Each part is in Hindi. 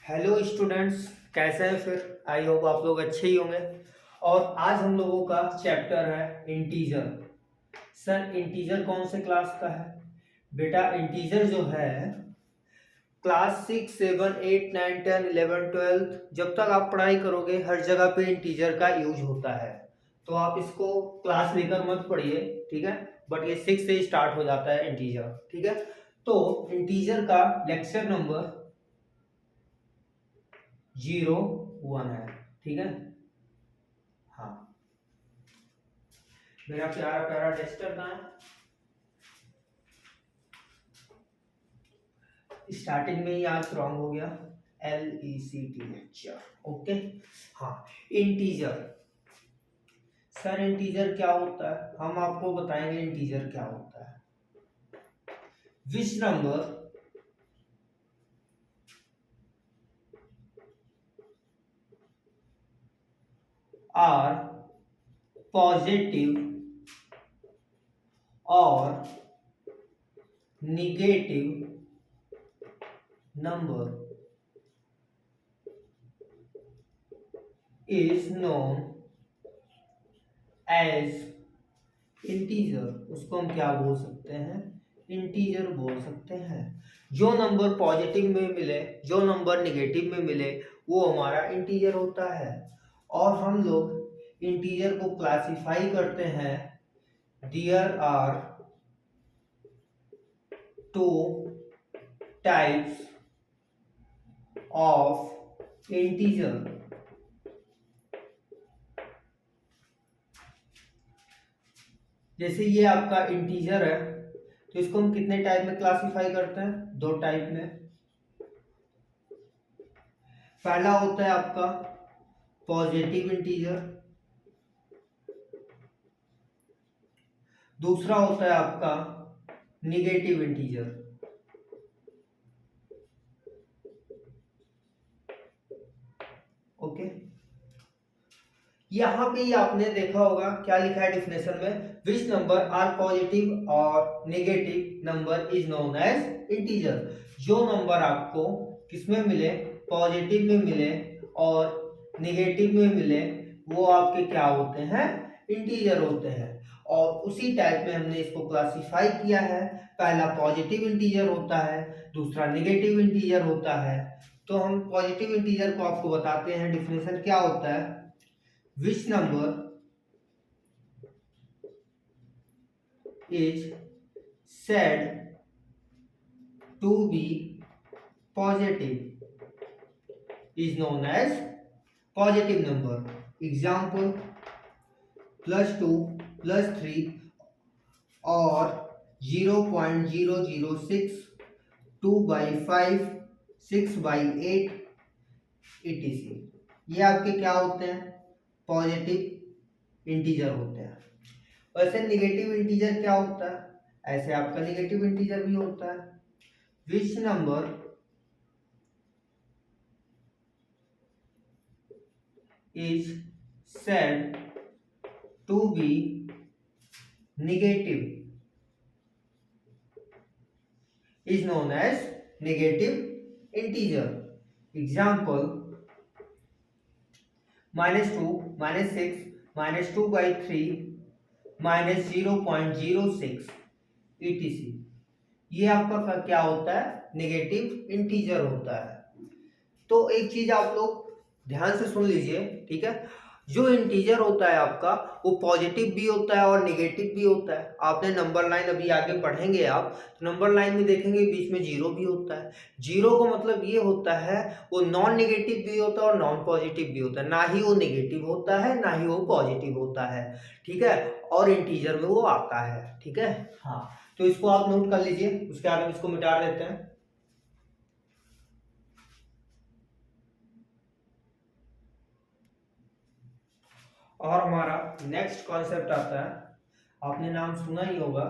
हेलो स्टूडेंट्स, कैसे हैं? फिर आई होप आप लोग अच्छे ही होंगे। और आज हम लोगों का चैप्टर है इंटीजर। सर, इंटीजर कौन से क्लास का है? बेटा, इंटीजर जो है क्लास 6, 7, 8, 9, 10, 11, 12 जब तक आप पढ़ाई करोगे हर जगह पे इंटीजर का यूज होता है। तो आप इसको क्लास लेकर मत पढ़िए, ठीक है। बट ये 6 से स्टार्ट हो जाता है इंटीजर, ठीक है। तो इंटीजर का लेक्चर नंबर 01 है, ठीक है। हाँ, मेरा प्यारा प्यारा डस्टर कहाँ है? स्टार्टिंग में ही आज रॉन्ग हो गया। LECT, okay. हाँ, इंटीजर। सर, इंटीजर क्या होता है? हम आपको बताएंगे इंटीजर क्या होता है। विच नंबर आर पॉजिटिव और negative number is known as integer. उसको हम क्या बोल सकते हैं? इंटीजर बोल सकते हैं। जो नंबर पॉजिटिव में मिले, जो नंबर निगेटिव में मिले, वो हमारा इंटीजर होता है। और हम लोग इंटीजर को क्लासिफाई करते हैं। There are two types of integer. जैसे ये आपका इंटीजर है, तो इसको हम कितने टाइप में क्लासिफाई करते हैं? दो टाइप में। पहला होता है आपका पॉजिटिव इंटीजर, दूसरा होता है आपका निगेटिव इंटीजर। ओके। यहां पे ही आपने देखा होगा क्या लिखा है डिफिनेशन में? विच नंबर आर पॉजिटिव और negative number is known as integer. जो नंबर आपको किसमें मिले? पॉजिटिव में मिले और निगेटिव में मिले, वो आपके क्या होते हैं? इंटीजर होते हैं। और उसी टाइप में हमने इसको क्लासिफाई किया है। पहला पॉजिटिव इंटीजर होता है, दूसरा निगेटिव इंटीजर होता है। तो हम पॉजिटिव इंटीजर को आपको बताते हैं। डिफिनेशन क्या होता है? Which number is said to be positive is known as positive number. Example, +2, +3 or 0.006, 2/5, 6/8 etc. ये आपके क्या होते हैं? पॉजिटिव इंटीजर होते हैं। वैसे निगेटिव इंटीजर क्या होता है? ऐसे आपका निगेटिव इंटीजर भी होता है। Which number is said to be negative is known as negative integer. Example, -2, -6, -2/3, -0.06 etc. ये आपका क्या होता है? नेगेटिव इंटीजर होता है। तो एक चीज आप लोग ध्यान से सुन लीजिए, ठीक है। जो इंटीजर होता है आपका, वो पॉजिटिव भी होता है और निगेटिव भी होता है। आपने नंबर लाइन अभी आगे पढ़ेंगे आप, तो नंबर लाइन में देखेंगे बीच में जीरो भी होता है। जीरो का मतलब ये होता है वो नॉन निगेटिव भी होता है और नॉन पॉजिटिव भी होता है। ना ही वो निगेटिव होता है, ना ही वो पॉजिटिव होता है, ठीक है। और इंटीजर में वो आता है, ठीक है। हाँ, तो इसको आप नोट कर लीजिए, उसके बाद हम इसको मिटा देते हैं। और हमारा नेक्स्ट कॉन्सेप्ट आता है, आपने नाम सुना ही होगा,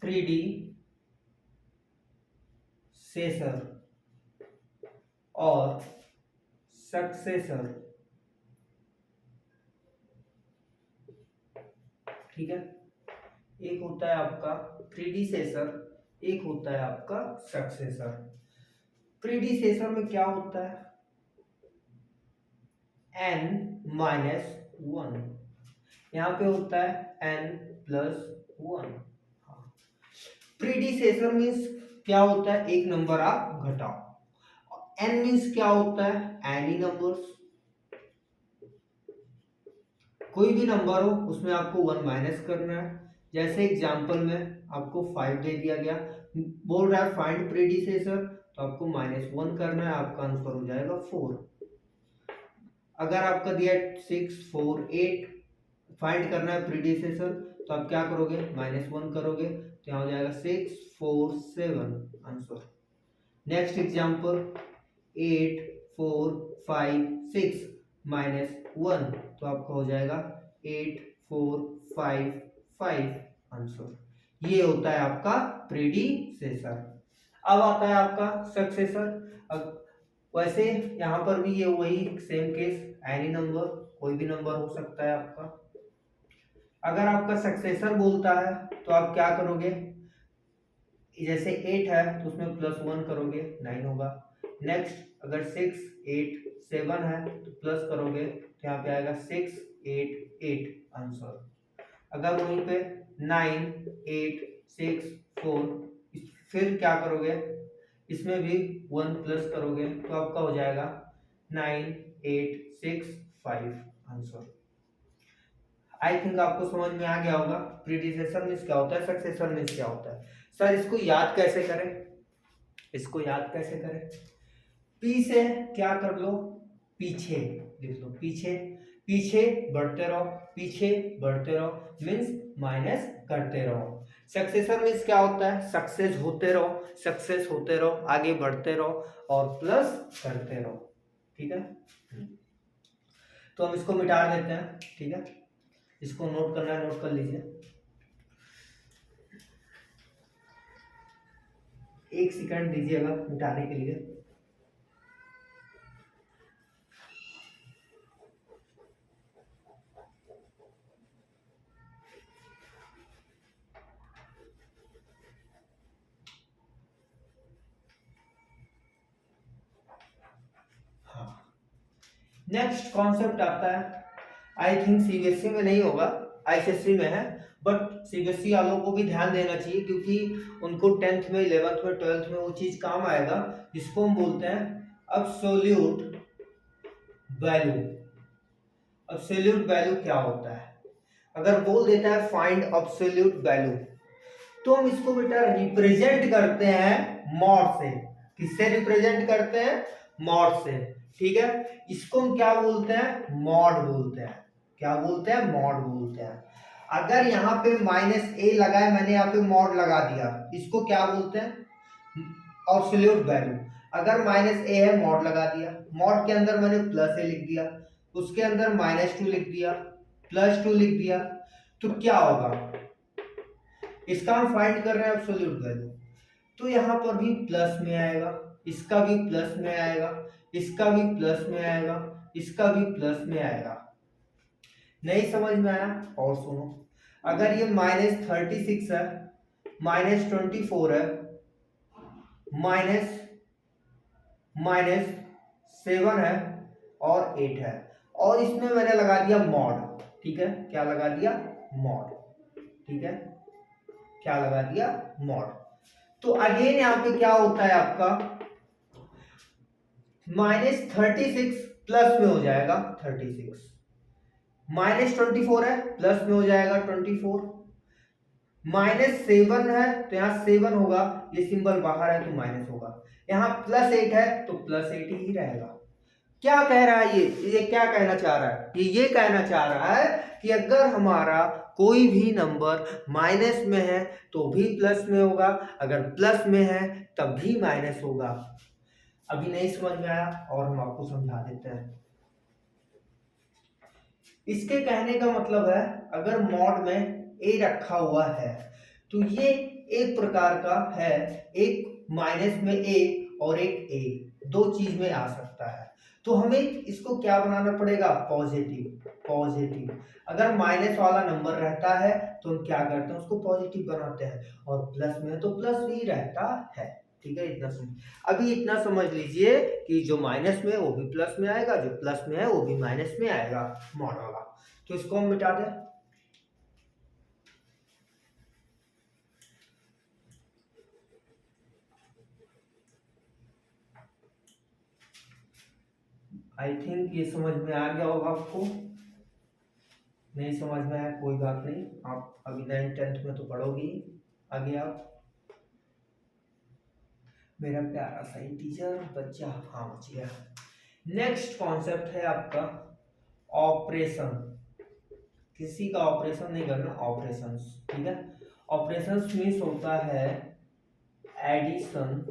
3D सेसर और सक्सेसर, ठीक है। एक होता है आपका 3D सेसर, एक होता है आपका सक्सेसर। प्रीडिसेसर में क्या होता है, n माइनस वन, यहाँ पे होता है n plus one. Predecessor means क्या होता है, एक नंबर आप घटाओ। n मीन्स क्या होता है, एनी नंबर्स, कोई भी नंबर हो उसमें आपको वन माइनस करना है। जैसे एग्जांपल में आपको 5 दे दिया गया, बोल रहा है फाइंड प्रीडिसेसर, तो आपको माइनस वन करना है, आपका आंसर हो जाएगा 4। अगर आपका दिया 6 4 8, फाइंड करना है प्रीडिसेसर, तो आप क्या करोगे, माइनस वन करोगे, तो यहाँ हो जाएगा 6 4 7 answer. Next example 8 4 5 6 minus one, तो आपका हो जाएगा 8 4 5 5 आंसर। ये होता है आपका प्रीडिसेसर। अब आता है आपका सक्सेसर। अब वैसे यहाँ पर भी ये वही सेम केस, एनी नंबर, कोई भी नंबर हो सकता है आपका। अगर आपका सक्सेसर बोलता है तो आप क्या करोगे, जैसे 8 है तो उसमें प्लस वन करोगे, 9 होगा। नेक्स्ट अगर 6 8 7 है तो प्लस करोगे, तो यहाँ पे आएगा 6 8 8 आंसर। अगर वहीं पे 9 8 6 4, फिर क्या करोगे, इसमें भी वन प्लस करोगे, तो आपका हो जाएगा 9 8 6 5 आंसर। आई थिंक आपको समझ में आ गया होगा प्रीडिसेसर मीन्स क्या होता है, सक्सेसर मीन्स क्या होता है। सर इसको याद कैसे करें, इसको याद कैसे करें, पी से क्या कर लो, पीछे लिख लो, पीछे पीछे बढ़ते रहो, पीछे बढ़ते रहो मीन्स माइनस करते रहो। सक्सेसर मीन्स क्या होता है, सक्सेस होते रहो, सक्सेस होते रहो, आगे बढ़ते रहो और प्लस करते रहो। ठीक है, तो हम इसको मिटा देते हैं। ठीक है, इसको नोट करना है, नोट कर लीजिए। एक सेकंड दीजिएगा मिटाने के लिए। नेक्स्ट कॉन्सेप्ट आता है, आई थिंक सीबीएसई में नहीं होगा, आईसीएसई में है, बट सीबीएसई वालों को भी ध्यान देना चाहिए क्योंकि उनको 10th में 11th में 12th में वो चीज काम आएगा, जिसको हम बोलते हैं अब्सोल्यूट वैल्यू। अब्सोल्यूट वैल्यू क्या होता है, अगर बोल देता है फाइंड अब्सोल्यूट वैल्यू, तो हम इसको बेटा रिप्रेजेंट करते हैं मॉड से। किससे रिप्रेजेंट करते हैं, मॉड से। ठीक है, इसको हम क्या बोलते हैं, मॉड बोलते हैं। क्या बोलते हैं, मॉड बोलते हैं। अगर यहाँ पे माइनस ए लगा है, मैंने यहाँ पे मॉड लगा दिया, इसको क्या बोलते हैं, एब्सोल्यूट वैल्यू। अगर माइनस ए है, मॉड लगा दिया, मॉड के अंदर मैंने प्लस ए लिख दिया, उसके अंदर माइनस टू लिख दिया, प्लस टू लिख दिया, तो क्या होगा, इसका हम फाइंड कर रहे हैं एब्सोल्यूट वैल्यू, तो यहाँ पर भी प्लस में आएगा, इसका भी प्लस में आएगा, इसका भी प्लस में आएगा, इसका भी प्लस में आएगा। नहीं समझ में आया, और सुनो, अगर ये -36 है, -24 है, -7 है और 8 है, और इसमें मैंने लगा दिया मॉड। ठीक है, क्या लगा दिया, मॉड। ठीक है, क्या लगा दिया, मॉड। तो अगेन यहाँ पे क्या होता है आपका, -36 प्लस में हो जाएगा 36, -24 है प्लस में हो जाएगा 24, -7 है तो यहाँ 7 होगा, ये सिंबल बाहर है तो माइनस होगा, यहाँ +8 है तो +8 ही रहेगा। क्या कह रहा है ये क्या कहना चाह रहा है, ये कहना चाह रहा है कि अगर हमारा कोई भी नंबर माइनस में है तो भी प्लस में होगा, अगर प्लस में है तब भी माइनस होगा। अभी नहीं समझ में आया और हम आपको समझा देते हैं। इसके कहने का मतलब है, अगर मॉड में ए रखा हुआ है तो ये एक प्रकार का है, एक माइनस में ए और एक ए, दो चीज में आ सकता है, तो हमें इसको क्या बनाना पड़ेगा, पॉजिटिव। पॉजिटिव, अगर माइनस वाला नंबर रहता है तो हम क्या करते हैं, उसको पॉजिटिव बनाते हैं, और प्लस में तो प्लस ही रहता है। ठीक है, इतना समझ। अभी इतना समझ लीजिए कि जो माइनस में है वो भी प्लस में आएगा, जो प्लस में है वो भी माइनस में आएगा, मॉड वाला। तो इसको हम मिटा दें। आई थिंक ये समझ में आ गया होगा आपको। नहीं समझ में आया कोई बात नहीं, आप अभी 9th-10th में तो पढ़ोगी आगे आप। मेरा प्यारा सा टीचर बच्चा, हाँ बच गया। नेक्स्ट कॉन्सेप्ट है आपका ऑपरेशन। किसी का ऑपरेशन नहीं करना, ऑपरेशंस, ठीक है। ऑपरेशंस मीन्स होता है addition,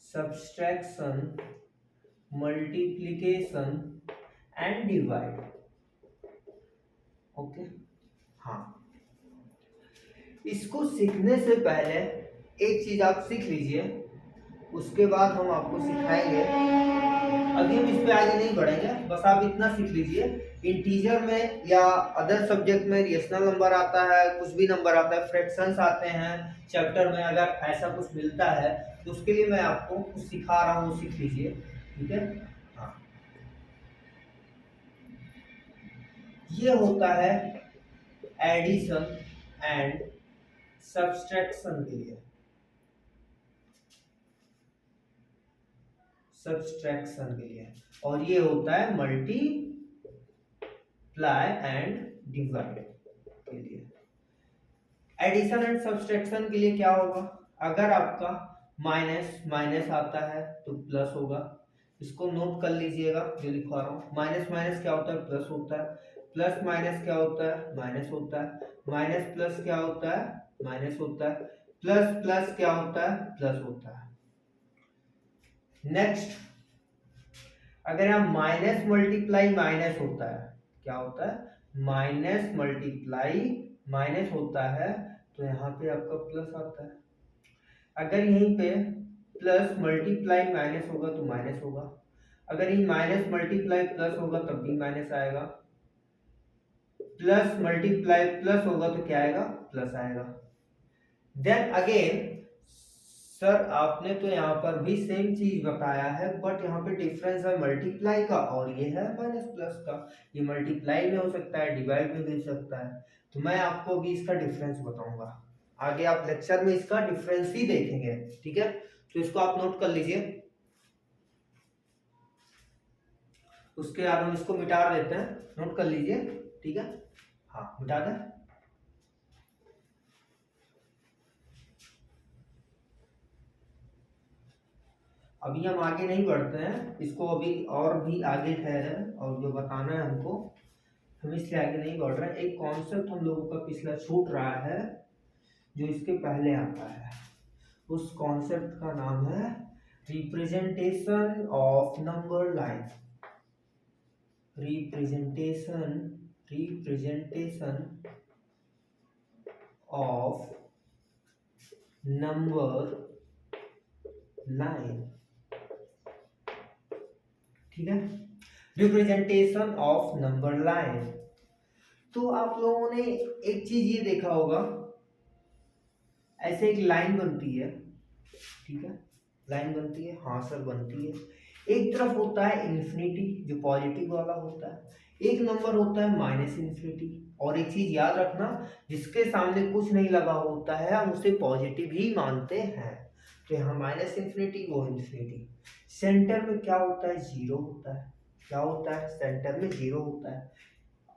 subtraction, multiplication and divide. Okay, हाँ। इसको सीखने से पहले एक चीज आप सीख लीजिए, उसके बाद हम आपको सिखाएंगे। अभी हम इस पे आगे नहीं बढ़ेंगे, बस आप इतना सीख लीजिए। इंटीजर में या अदर सब्जेक्ट में रेशनल नंबर आता है, कुछ भी नंबर आता है, फ्रैक्शंस आते हैं चैप्टर में, अगर ऐसा कुछ मिलता है तो उसके लिए मैं आपको कुछ सिखा रहा हूँ, सीख लीजिए, ठीक है। हाँ, ये होता है एडिशन एंड सब्सट्रैक्शन के लिए, सब्सट्रैक्शन के लिए, और ये होता है मल्टीप्लाई एंड डिवाइड के लिए। एडिशन एंड सब्सट्रैक्शन के लिए क्या होगा, अगर आपका माइनस माइनस आता है तो प्लस होगा। इसको नोट कर लीजिएगा जो लिखवा रहा हूँ। माइनस माइनस क्या होता है, प्लस होता है। प्लस माइनस क्या होता है, माइनस होता है। माइनस प्लस क्या होता है, माइनस होता है। प्लस प्लस क्या होता है, प्लस होता है। नेक्स्ट, अगर यहाँ माइनस मल्टीप्लाई माइनस होता है, क्या होता है, माइनस मल्टीप्लाई माइनस होता है, तो यहाँ पे आपका प्लस आता है। अगर यहीं पे प्लस मल्टीप्लाई माइनस होगा तो माइनस होगा। अगर ये माइनस मल्टीप्लाई प्लस होगा तब भी माइनस आएगा। प्लस मल्टीप्लाई प्लस होगा तो क्या आएगा, प्लस आएगा। देन अगेन सर आपने तो यहाँ पर भी सेम चीज बताया है, बट यहाँ पे डिफरेंस है मल्टीप्लाई का और ये है माइनस प्लस का। ये मल्टीप्लाई में हो सकता है, डिवाइड में भी हो सकता है, तो मैं आपको भी इसका डिफरेंस बताऊंगा आगे। आप लेक्चर में इसका डिफरेंस ही देखेंगे, ठीक है। तो इसको आप नोट कर लीजिए, उसके बाद हम इसको मिटा देते हैं। नोट कर लीजिए, ठीक है, हाँ मिटा दें। अभी हम आगे नहीं बढ़ते हैं, इसको अभी और भी आगे ठहरे और जो बताना है हमको, हम इसलिए आगे नहीं बढ़ रहे हैं। एक कॉन्सेप्ट हम लोगों का पिछला छूट रहा है जो इसके पहले आता है, उस कॉन्सेप्ट का नाम है representation of number line. Representation of number line, ठीक है, रिप्रेजेंटेशन ऑफ नंबर लाइन। तो आप लोगों ने एक चीज ये देखा होगा, ऐसे एक लाइन बनती है, ठीक है, लाइन बनती है, हाँ सर बनती है। एक तरफ होता है इन्फिनिटी जो पॉजिटिव वाला होता है, एक नंबर होता है माइनस इन्फिनिटी। और एक चीज याद रखना, जिसके सामने कुछ नहीं लगा होता है हम उसे पॉजिटिव ही मानते हैं। तो यहाँ माइनस इन्फिनिटी, वो इन्फिनिटी। सेंटर में क्या होता है, जीरो होता है। क्या होता है, सेंटर में जीरो होता है।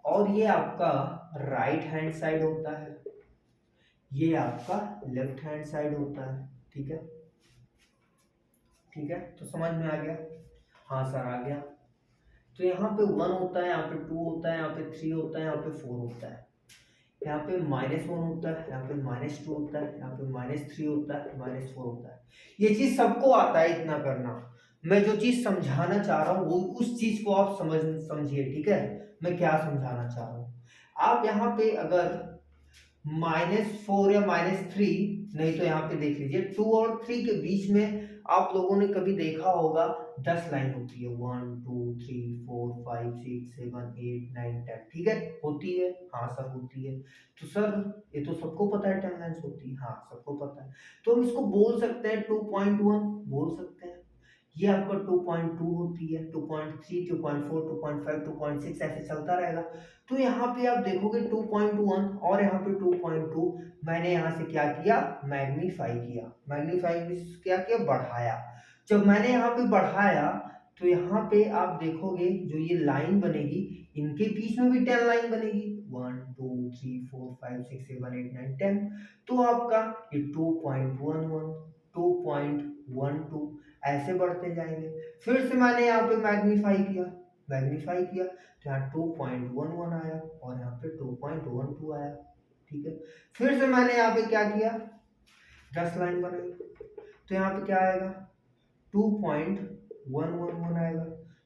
और ये आपका राइट हैंड साइड होता है, ये आपका लेफ्ट हैंड साइड होता है, ठीक है, ठीक है। तो समझ में आ गया, हाँ सर आ गया। तो यहाँ पे 1 होता है, यहाँ पे 2 होता है, यहाँ पे 3 होता है, यहाँ पे 4 होता है। यहाँ पे -1 होता है, यहाँ पे -2 होता है, यहाँ पे -3 होता है, -4 होता है। ये चीज सबको आता है इतना करना। मैं जो चीज समझाना चाह रहा हूँ वो उस चीज को आप समझिए, ठीक है। मैं क्या समझाना चाह रहा हूँ, आप यहाँ पे अगर -4 या -3 नहीं तो यहाँ पे देख लीजिए 2 और 3 के बीच में आप लोगों ने कभी देखा होगा 10 लाइन होती है, 1 2 3 4 5 6 7 8 9 10, ठीक है, होती है, हाँ सर होती है। तो सर ये तो सबको पता है 10 लाइन्स होती है, हाँ सबको पता है। तो हम इसको बोल सकते हैं 2.1 बोल सकते हैं। ये आपका 2.2 होती है, 2.3 2.4 2.5 2.6 ऐसे चलता रहेगा। तो यहाँ पे आप देखोगे 2.1 और यहाँ पे 2.2, मैंने यहाँ से क्या किया, मैग्नीफाई किया। मैग्नीफाई क्या किया, बढ़ाया। जब मैंने यहाँ पे बढ़ाया तो यहाँ पे आप देखोगे जो ये लाइन बनेगी इनके बीच में भी 10 लाइन बनेगी, 1 2 3 4 5 6 7 8 9 10। तो आपका ये 2.11 2.12 ऐसे बढ़ते जाएंगे। फिर से मैंने यहाँ पे मैग्नीफाई किया, मैग्नीफाई किया तो यहाँ 2.11 आया और यहाँ पे 2.12 आया, ठीक है। फिर से मैंने यहाँ पे क्या किया, 10 लाइन बनाई, तो यहाँ पे क्या आएगा 2.111 आएगा,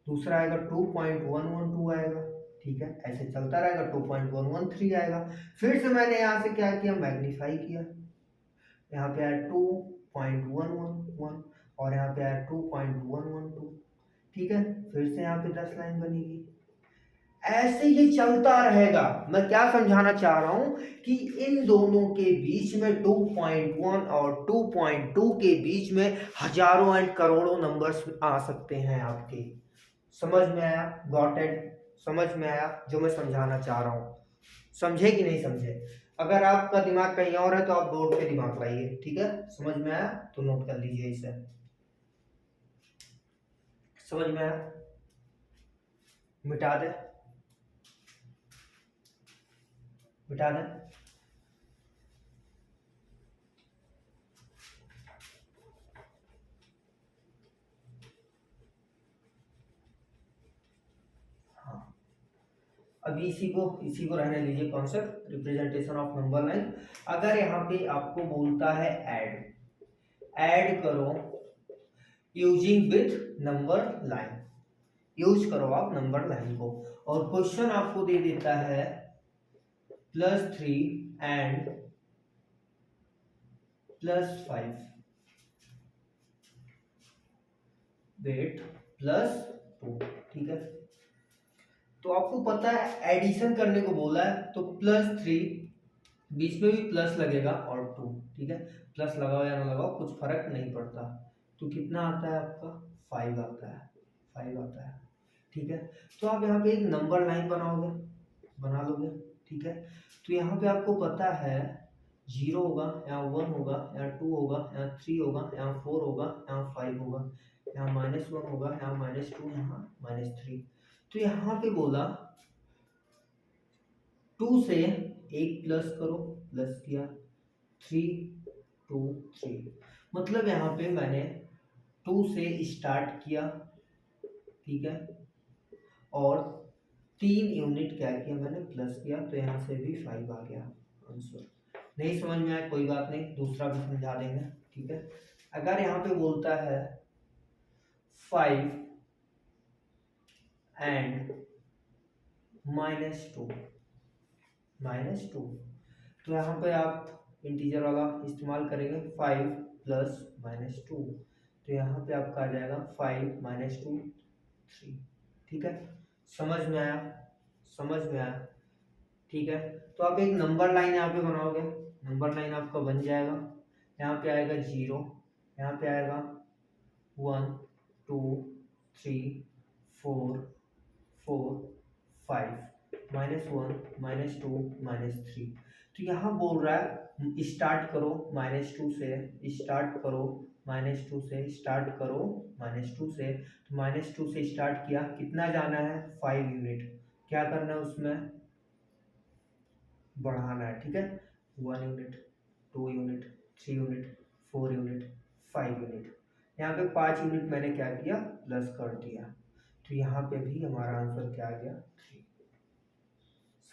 दूसरा आएगा 2.112 आएगा, ठीक है, ऐसे चलता रहेगा, 2.113 आएगा। फिर से मैंने यहाँ से क्या किया, मैग्नीफाई किया, यहाँ पे आया 2.111 और यहाँ पे आया 2.112, ठीक है। फिर से यहाँ पे 10 लाइन बनेगी, ऐसे ये चलता रहेगा। मैं क्या समझाना चाह रहा हूं कि इन दोनों के बीच में 2.1 और 2.2 के बीच में हजारों एंड करोड़ों नंबर्स आ सकते हैं आपके। समझ में आया, गॉट इट, समझ में आया जो मैं समझाना चाह रहा हूं, समझे कि नहीं समझे? अगर आपका दिमाग कहीं और है तो आप बोर्ड पे दिमाग लाइए, ठीक है। समझ में आया तो नोट कर लीजिए इसे, समझ में आया, मिटा दे, मिटा दें। हाँ, अभी इसी को रहने लीजिए, concept representation of number line. अगर यहाँ पे आपको बोलता है ऐड करो using with number line, use करो आप नंबर लाइन को, और क्वेश्चन आपको दे देता है +3 एंड +5 वेट +2, ठीक है। तो आपको पता है एडिशन करने को बोला है, तो +3 बीच में भी प्लस लगेगा और 2, ठीक है, प्लस लगाओ या ना लगाओ कुछ फर्क नहीं पड़ता। तो कितना आता है आपका, 5 आता है, 5 आता है, ठीक है। तो आप यहाँ पे एक नंबर लाइन बनाओगे, बना लोगे, ठीक है। तो यहाँ पे आपको पता है 0 होगा, यहाँ 1 होगा, यहाँ 2 होगा, यहाँ 3 होगा, यहाँ 4 होगा, यहाँ 5 होगा, यहाँ -1 होगा, यहाँ -2, यहाँ -3। तो यहाँ पे बोला 2 से 1 प्लस करो, प्लस किया, 3 2 3, मतलब यहाँ पे मैंने 2 से स्टार्ट किया, ठीक है, और 3 यूनिट क्या किया मैंने, प्लस किया, तो यहाँ से भी 5 आ गया आंसर। नहीं समझ में आया कोई बात नहीं, दूसरा भी समझा देंगे, ठीक है। अगर यहाँ पे बोलता है 5 एंड -2, तो यहाँ पे आप इंटीजर वाला इस्तेमाल करेंगे, 5 प्लस -2, तो यहाँ पे आपका आ जाएगा 5 -2 3, ठीक है। समझ में आया, समझ में आया, ठीक है। तो आप एक नंबर लाइन यहाँ पे बनाओगे, नंबर लाइन आपका बन जाएगा, यहाँ पे आएगा 0, यहाँ पे आएगा 1 2 3 4 4 5, -1 -2 -3। तो यहाँ बोल रहा है स्टार्ट करो -2 से, स्टार्ट करो -2 से, स्टार्ट करो -2 से। तो -2 से स्टार्ट किया, कितना जाना है, 5 यूनिट, क्या करना है उसमें, बढ़ाना है, ठीक है। 1 unit 2 unit 3 unit 4 unit 5 unit, यहाँ पे 5 यूनिट मैंने क्या किया, प्लस कर दिया, तो यहाँ पे भी हमारा आंसर क्या आ गया, 3।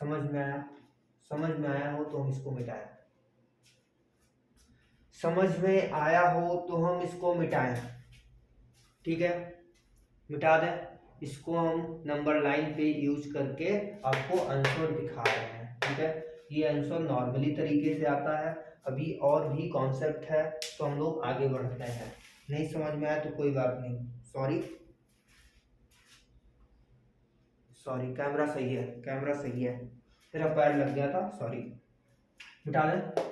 समझ में आया, समझ में आया हो तो हम इसको मिटाएं, समझ में आया हो तो हम इसको मिटाएं, ठीक है, मिटा दें इसको। हम नंबर लाइन पे यूज करके आपको आंसर दिखा रहे हैं, ठीक है। ये आंसर नॉर्मली तरीके से आता है, अभी और भी कॉन्सेप्ट है, तो हम लोग आगे बढ़ते हैं। नहीं समझ में आया तो कोई बात नहीं, सॉरी सॉरी, कैमरा सही है, कैमरा सही है, मेरा पैर लग गया था, सॉरी, मिटा लें।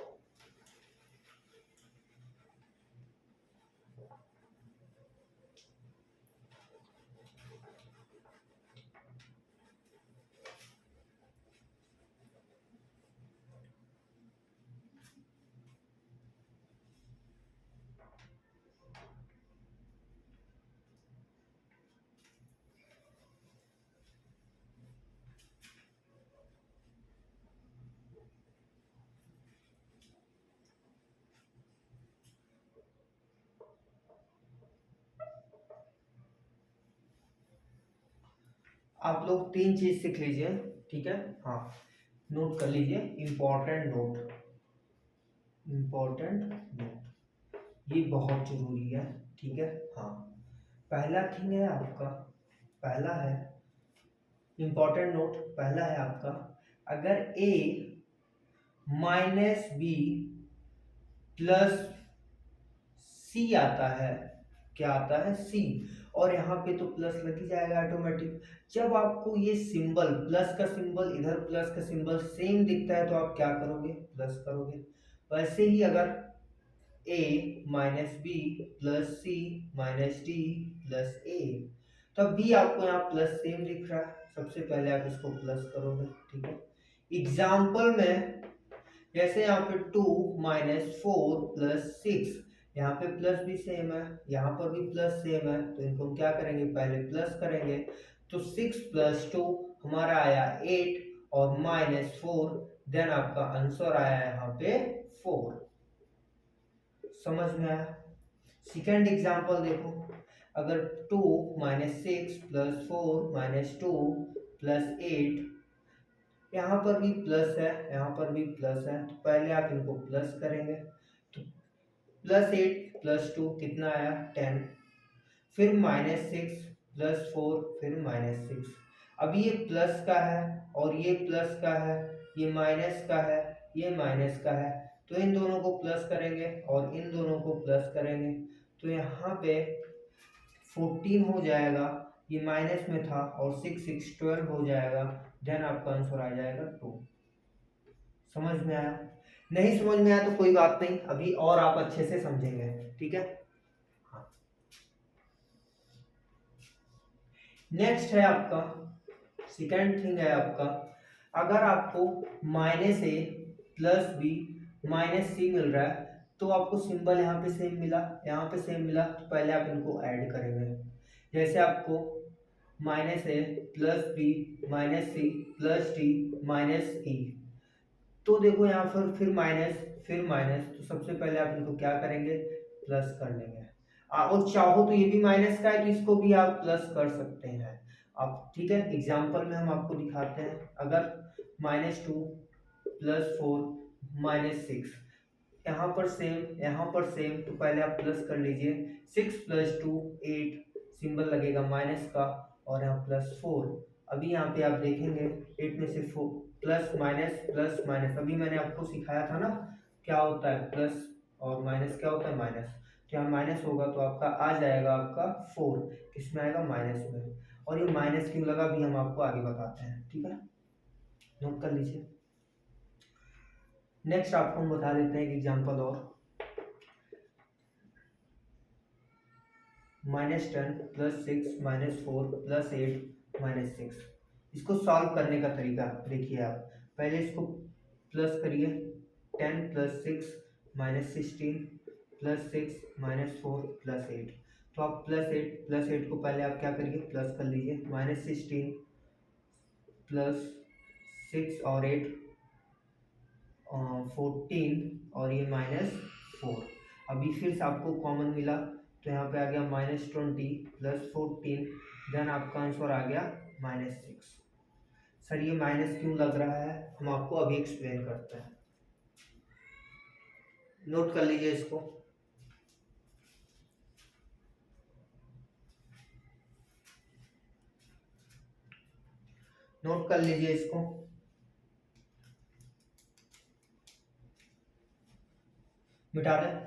आप लोग तीन चीज सीख लीजिए, ठीक है, हाँ, नोट कर लीजिए, इंपॉर्टेंट नोट, इंपॉर्टेंट नोट, ये बहुत जरूरी है, ठीक है, हाँ। पहला थिंग है आपका, पहला है इंपॉर्टेंट नोट, पहला है आपका, अगर a माइनस बी प्लस सी आता है, क्या आता है, सी, और यहाँ पे तो प्लस लग ही जाएगा ऑटोमेटिक। जब आपको ये सिंबल, प्लस का सिंबल, इधर प्लस का सिंबल सेम दिखता है तो आप क्या करोगे, प्लस करोगे। वैसे ही अगर a minus B plus C minus D plus A, तब भी आपको यहाँ प्लस सेम दिख रहा है, सबसे पहले आप इसको प्लस करोगे, ठीक है। एग्जाम्पल में जैसे यहाँ पे 2 माइनस 4 प्लस 6, यहाँ पे प्लस भी सेम है, यहाँ पर भी प्लस सेम है, तो इनको हम क्या करेंगे, पहले प्लस करेंगे, तो 6 प्लस 2 हमारा आया 8 और माइनस 4, देन आपका आंसर आया यहाँ पे 4। समझ में आया। सेकेंड एग्जाम्पल देखो, अगर 2 माइनस 6 प्लस 4 माइनस 2 प्लस 8, यहाँ पर भी प्लस है, यहाँ पर भी प्लस है, तो पहले आप इनको प्लस करेंगे, तो प्लस 8 प्लस 2 कितना आया, 10, फिर माइनस 6 प्लस 4 फिर माइनस 6। अब ये प्लस का है और ये प्लस का है, ये माइनस का है, ये माइनस का है, तो इन दोनों को प्लस करेंगे और इन दोनों को प्लस करेंगे, तो यहाँ पे 14 हो जाएगा, ये माइनस में था, और 6 6 12 हो जाएगा, देन आपका आंसर आ जाएगा 2। समझ में आया। नहीं समझ में आया तो कोई बात नहीं, अभी और आप अच्छे से समझेंगे, ठीक है, हाँ। नेक्स्ट है आपका, सेकेंड थिंग है आपका, अगर आपको minus A plus B minus सी मिल रहा है, तो आपको सिंबल यहाँ पे सेम मिला, यहाँ पे सेम मिला, तो पहले आप इनको ऐड करेंगे। जैसे आपको minus A plus B minus C plus D minus E, तो देखो यहाँ पर फिर माइनस, तो सबसे पहले आप इनको क्या करेंगे, प्लस कर लेंगे। और चाहो तो ये भी माइनस का है, तो इसको भी आप प्लस कर सकते हैं आप, ठीक है। एग्जाम्पल में हम आपको दिखाते हैं, अगर -2 प्लस 4 माइनस 6, यहाँ पर सेम यहाँ पर सेम, तो पहले आप प्लस कर लीजिए, 6 प्लस 2 8, सिंबल लगेगा माइनस का, और यहाँ प्लस 4। अभी यहाँ पे आप देखेंगे 8 में से 4 प्लस माइनस, अभी मैंने आपको सिखाया था ना, क्या होता है प्लस और माइनस, क्या होता है माइनस, तो यहाँ माइनस होगा तो आपका आ जाएगा आपका 4, किसमें आएगा, माइनस में। और ये माइनस क्यों लगा भी हम आपको आगे बताते हैं, ठीक है, नोट कर लीजिए। नेक्स्ट आपको हम बता देते हैं एक एग्जांपल और, -10 प्लस 6 -4 प्लस 8 -6। इसको सॉल्व करने का तरीका देखिए आप, पहले इसको प्लस करिए, 10 प्लस 6 -16 प्लस 6 -4 प्लस 8, तो आप प्लस 8 को पहले आप क्या करिए, प्लस कर लीजिए, -16 प्लस 6 और 8 14, और ये -4। अभी फिर से आपको कॉमन मिला, तो यहाँ पे आ गया -20 प्लस 14, देन आपका आंसर आ गया -6। सर ये माइनस क्यों लग रहा है, हम आपको अभी एक्सप्लेन करते हैं, नोट कर लीजिए इसको। नोट कर लीजिए इसको। मिटा दे।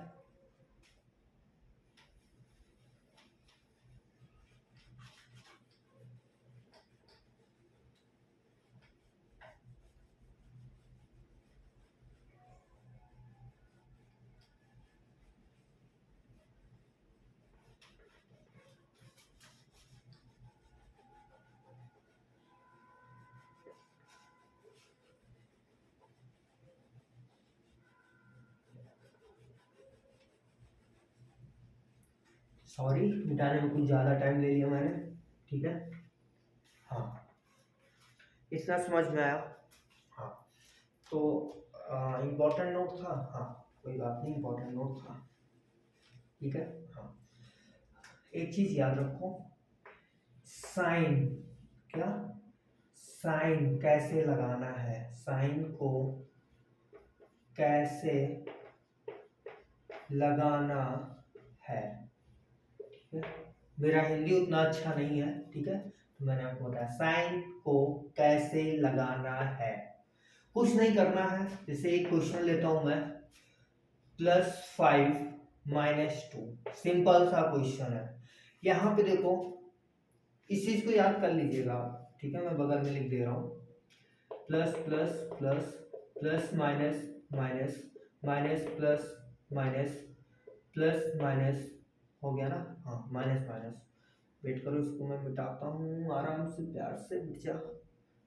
सॉरी, मिटाने में कुछ ज़्यादा टाइम ले लिया मैंने, ठीक है। हाँ, इतना समझ में आया। हाँ, तो इम्पोर्टेंट नोट था। हाँ, कोई बात नहीं, इम्पोर्टेंट नोट था, ठीक है। हाँ, एक चीज़ याद रखो, साइन, क्या, साइन कैसे लगाना है, साइन को कैसे लगाना है, ठीक है। मेरा हिंदी उतना अच्छा नहीं है, ठीक है, तो मैंने आपको बताया साइन को कैसे लगाना है। कुछ नहीं करना है, जैसे एक क्वेश्चन लेता हूं मैं, +5 -2, सिंपल सा क्वेश्चन है। यहाँ पे देखो, इस चीज को याद कर लीजिएगा आप, ठीक है, मैं बगल में लिख दे रहा हूँ, plus plus plus plus minus minus minus plus minus plus minus, हो गया ना। हाँ, माइनस माइनस, वेट करो, इसको मैं मिटाता हूँ, आराम से प्यार से मिट जा।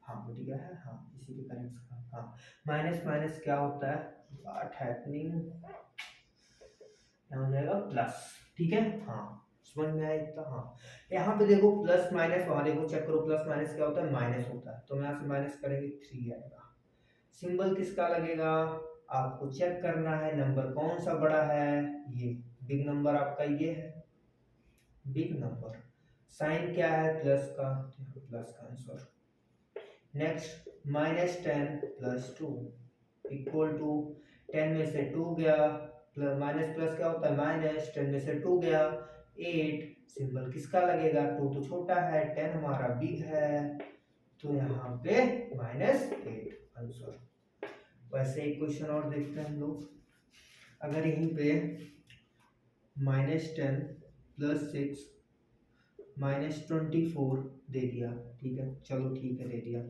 हाँ, मिट गया है। हाँ, इसी के कनेक्ट। हाँ, माइनस माइनस क्या होता है, व्हाट हैपनिंग, यहाँ हो जाएगा प्लस, ठीक है। हाँ, समझ में आया इतना। हाँ, यहाँ पे देखो प्लस माइनस, वहां देखो चेक करो, प्लस माइनस क्या होता है, माइनस होता है, तो मैं यहाँ से माइनस करेंगे 3 आएगा। सिंबल किसका लगेगा, आपको चेक करना है, नंबर कौन सा बड़ा है, ये बिग नंबर आपका ये है, बिग नंबर। साइन क्या है, प्लस का, प्लस का आंसर। नेक्स्ट, -10 + 2 इक्वल टू, 10 में से 2 गया, प्लस माइनस प्लस क्या होता है, माइनस, 10 में से 2 गया 8, सिंबल किसका लगेगा, 2 तो छोटा है, 10 हमारा बिग है, तो यहाँ पे -8 आंसर। वैसे एक क्वेश्चन और देखते हैं हम लोग, अगर यहीं पे -10 + 6 -24 दे दिया, ठीक है, चलो ठीक है, दे दिया,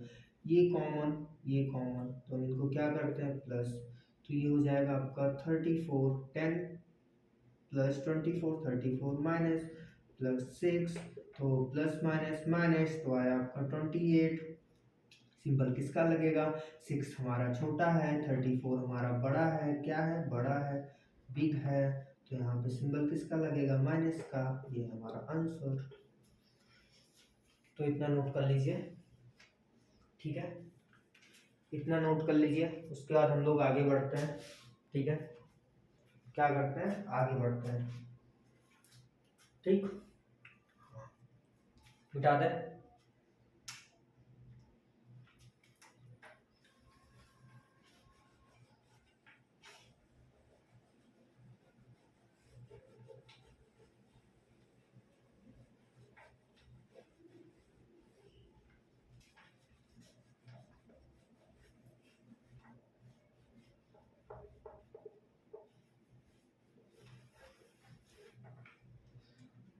ये कॉमन, ये कॉमन, तो इनको क्या करते हैं प्लस, तो ये हो जाएगा आपका 34, 10 + 24 34 माइनस +6, तो प्लस माइनस माइनस, तो आया आपका 28, सिंबल किसका लगेगा, 6 हमारा छोटा है, 34 हमारा बड़ा है, क्या है, बड़ा है, बिग है, तो यहाँ पे सिंबल किसका लगेगा, माइनस का, ये हमारा आंसर। तो इतना नोट कर लीजिए, ठीक है, इतना नोट कर लीजिए, उसके बाद हम लोग आगे बढ़ते हैं, ठीक है, क्या करते हैं, आगे बढ़ते हैं, ठीक, मिटा दे।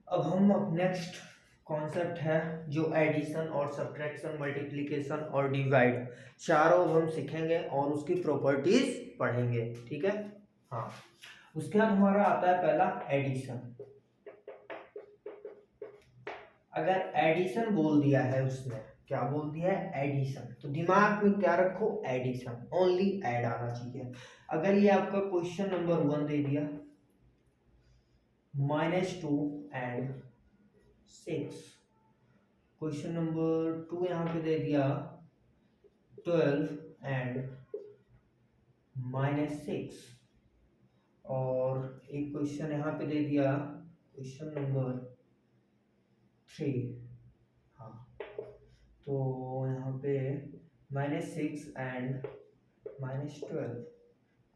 अब हम नेक्स्ट कॉन्सेप्ट है जो एडिशन और सब्ट्रैक्शन, मल्टीप्लिकेशन और डिवाइड, चारों अब हम सीखेंगे और उसकी प्रॉपर्टीज पढ़ेंगे, ठीक है। हाँ, उसके बाद हमारा आता है पहला एडिशन। अगर एडिशन बोल दिया है उसने, क्या बोल दिया है, एडिशन, तो दिमाग में क्या रखो, एडिशन, ओनली ऐड आना चाहिए। अगर ये आपका क्वेश्चन नंबर 1 दे दिया, -2 and 6, क्वेश्चन नंबर 2 यहाँ पे दे दिया 12 and -6, और एक क्वेश्चन यहाँ पे दे दिया क्वेश्चन नंबर 3। हाँ, तो यहाँ पे -6 and -12,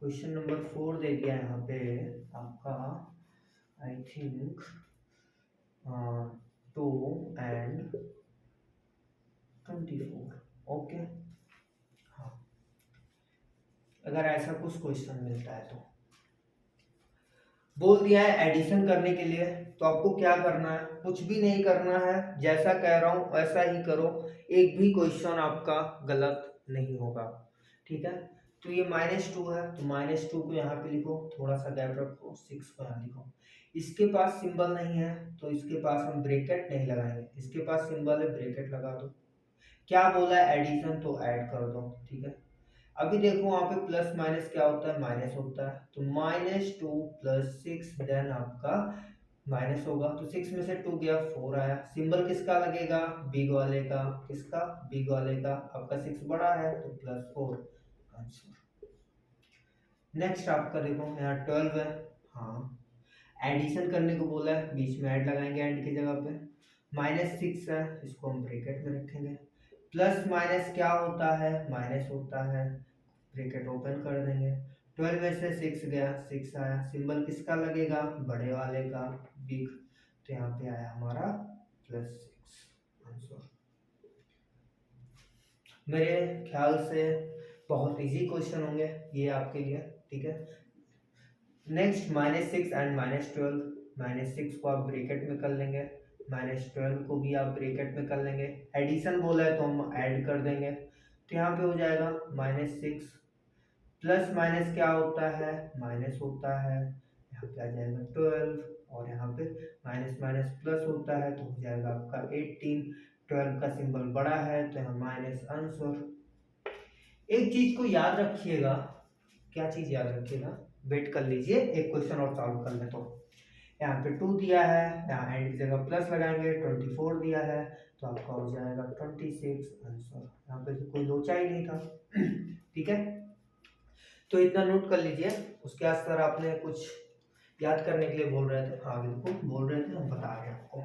क्वेश्चन नंबर 4 दे दिया यहाँ पे आपका, आई थिंक 2 and 24, ओके। हाँ, अगर ऐसा कुछ क्वेश्चन मिलता है तो बोल दिया है एडिशन करने के लिए, तो आपको क्या करना है, कुछ भी नहीं करना है, जैसा कह रहा हूँ वैसा ही करो, एक भी क्वेश्चन आपका गलत नहीं होगा, ठीक है। तो ये -2 है, तो -2 को यहाँ पे लिखो, थोड़ा सा गैप रखो, 6 को यहाँ लिखो। इसके पास सिंबल नहीं है तो इसके पास हम ब्रेकेट नहीं लगाएंगे, इसके पास सिंबल है ब्रेकेट लगा दो। क्या बोला है एडिशन, तो ऐड कर दो, ठीक है। अभी देखो वहां पे प्लस माइनस क्या होता है, माइनस होता है, तो -2 + 6 देन आपका माइनस होगा, तो 6 में से 2 गया 4 आया, सिंबल किसका लगेगा, बिग वाले का, किसका, बिग वाले का, आपका 6 बड़ा है तो +4 आंसर। नेक्स्ट आपका देखो यहाँ 12 है, हाँ एडिशन करने को बोला है, बीच में ऐड लगाएंगे एंड की जगह पे, -6 है, इसको हम ब्रैकेट में रखेंगे, प्लस माइनस क्या होता है, माइनस होता है, ब्रैकेट ओपन कर देंगे, 12 में से 6 गया 6 आया, सिंबल किसका लगेगा, बड़े वाले का, बिग, तो यहाँ पे आया हमारा +6 आंसर। मेरे ख्याल से बहुत इजी क्वेश्चन होंगे ये आपके लिए, ठीक है। नेक्स्ट -6 एंड -12, -6 को आप ब्रैकेट में कर लेंगे, -12 को भी आप ब्रैकेट में कर लेंगे, एडिशन बोला है तो हम ऐड कर देंगे, तो यहाँ पे हो जाएगा -6 प्लस माइनस क्या होता है, माइनस होता है, यहाँ पे आ जाएगा 12 और यहाँ पे माइनस माइनस प्लस होता है तो हो जाएगा आपका 18, 12 का सिंबल बड़ा है तो यहाँ माइनस आंसर। एक चीज को याद रखिएगा, क्या चीज याद रखिएगा, वेट कर लीजिए एक क्वेश्चन और सॉल्व कर ले, तो यहाँ पे 2 दिया है, यहाँ एंड की जगह प्लस लगाएंगे, 24 दिया है तो आपका हो जाएगा 26 आंसर, यहाँ पे तो कोई लोचा ही नहीं था ठीक है। तो इतना नोट कर लीजिए, उसके बाद सर आपने कुछ याद करने के लिए बोल रहे थे, हाँ बिल्कुल बोल रहे थे, हम बता रहे हैं आपको।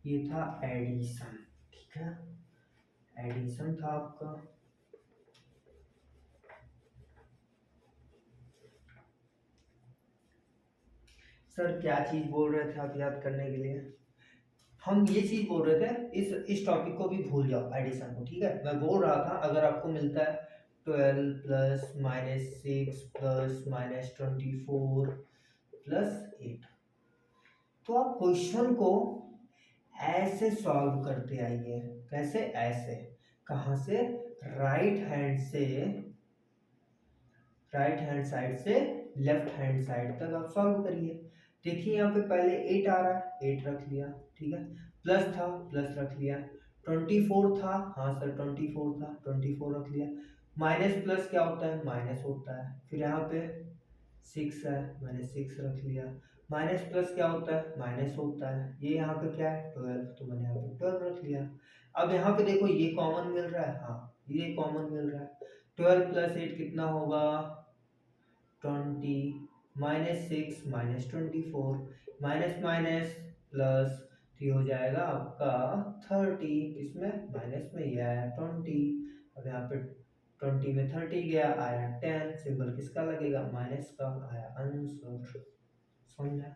ये था एडिशन, ठीक है, एडिशन था आपका। सर क्या चीज बोल रहे थे आप याद करने के लिए, हम ये चीज बोल रहे थे, इस टॉपिक को भी भूल जाओ एडिशन को, ठीक है। मैं बोल रहा था अगर आपको मिलता है 12 प्लस -6 प्लस -24 प्लस 8, तो आप क्वेश्चन को ऐसे सॉल्व करते आइए, कैसे, ऐसे, कहाँ से, राइट हैंड से, राइट हैंड साइड से लेफ्ट हैंड साइड तक आप सॉल्व करिए। देखिए यहाँ पे पहले 8 आ रहा है, 8 रख लिया, ठीक है, प्लस था प्लस रख लिया, 24 था, हाँ सर 24 था, 24 रख लिया, माइनस प्लस क्या होता है, माइनस होता है, फिर यहाँ पे 6 है, मैंने 6 रख लिया, माइनस प्लस क्या होता है, माइनस होता है, ये यहाँ पे क्या है 12, तो मैंने यहाँ पे 12 रख लिया। अब यहाँ पे देखो ये कॉमन मिल रहा है, हाँ ये कॉमन मिल रहा है, 12 + 8 कितना होगा 20, -6 -24, माइनस माइनस प्लस, तो ये हो जाएगा आपका 30, इसमें माइनस में ये आया 20, अब यहाँ पे 20 में 30 गया आया 10, सिंबल किसका लगेगा, माइनस का, आया आंसर। समझा,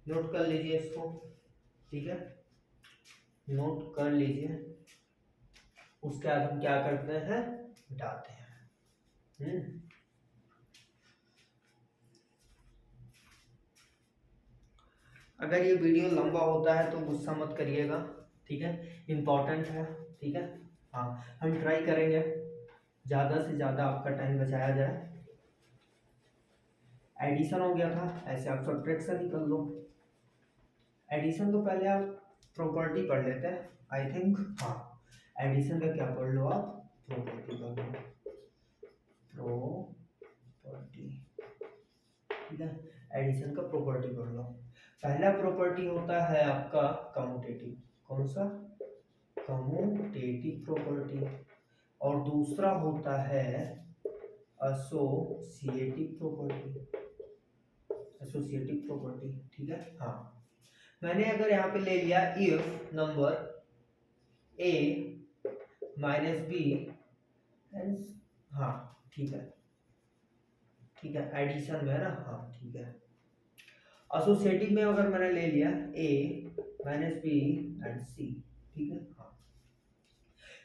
नोट कर लीजिए इसको, ठीक है, नोट कर लीजिए, उसके बाद हम क्या करते हैं, मिटाते हैं। अगर ये वीडियो लंबा होता है तो गुस्सा मत करिएगा, ठीक है, इम्पोर्टेंट है, ठीक है। हाँ हम ट्राई करेंगे ज़्यादा से ज़्यादा आपका टाइम बचाया जाए। एडिशन हो गया था, ऐसे आप सब्ट्रैक्शन ही कर लो। एडिशन तो पहले आप प्रॉपर्टी पढ़ लेते हैं आई थिंक, हाँ एडिशन का क्या पढ़ लो आप, प्रॉपर्टी पढ़ लो, प्रॉपर्टी, ठीक है, एडिशन का प्रॉपर्टी पढ़ लो। पहला प्रॉपर्टी होता है आपका कम्यूटेटिव, कौन सा, कम्यूटेटिव प्रॉपर्टी, और दूसरा होता है एसोसिएटिव प्रॉपर्टी, एसोसिएटिव प्रॉपर्टी, ठीक है। हाँ मैंने अगर यहाँ पे ले लिया इफ नंबर a - b, हाँ ठीक है, ठीक है एडिशन में है ना, हाँ ठीक है। एसोसिएटिव में अगर मैंने ले लिया ए माइनस बी एंड सी, ठीक है। हाँ,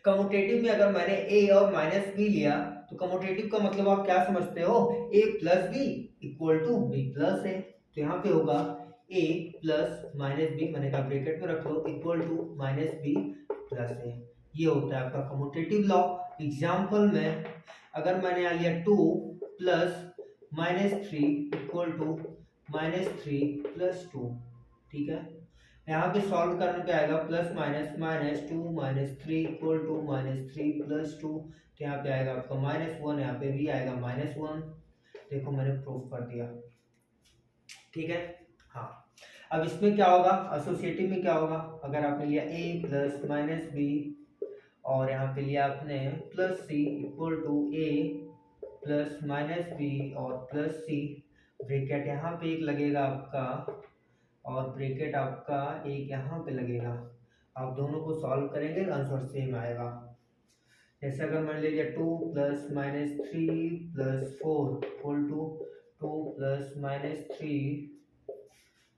कम्यूटेटिव में अगर मैंने ए और माइनस बी लिया तो कम्यूटेटिव का मतलब आप क्या समझते हो, A plus B equal to B plus A. तो यहाँ पे होगा ए प्लस माइनस बी, मैंने कहा ब्रैकेट में रख लो, equal to minus B plus A. ये होता है आपका कम्यूटेटिव लॉ। एग्जाम्पल में अगर मैंने यहाँ लिया 2 plus minus 3 equal to minus 3 plus 2, ठीक है। यहाँ पे सॉल्व करने पे आएगा plus minus minus 2 minus 3 equal to minus 3 plus 2, तो यहाँ पे आएगा आपका -1, यहाँ पे भी आएगा -1। देखो मैंने प्रूफ कर दिया, ठीक है। हाँ, अब इसमें क्या होगा, एसोसिएटिव में क्या होगा, अगर आपने लिया a प्लस माइनस बी और यहाँ पे लिया आपने plus C equal to a plus minus B और प्लस सी, ब्रैकेट यहाँ पे एक लगेगा आपका और ब्रैकेट आपका एक यहाँ पे लगेगा। आप दोनों को सॉल्व करेंगे आंसर सेम आएगा। जैसे अगर मान लीजिए 2 plus minus 3 plus 4 equal to 2 plus minus 3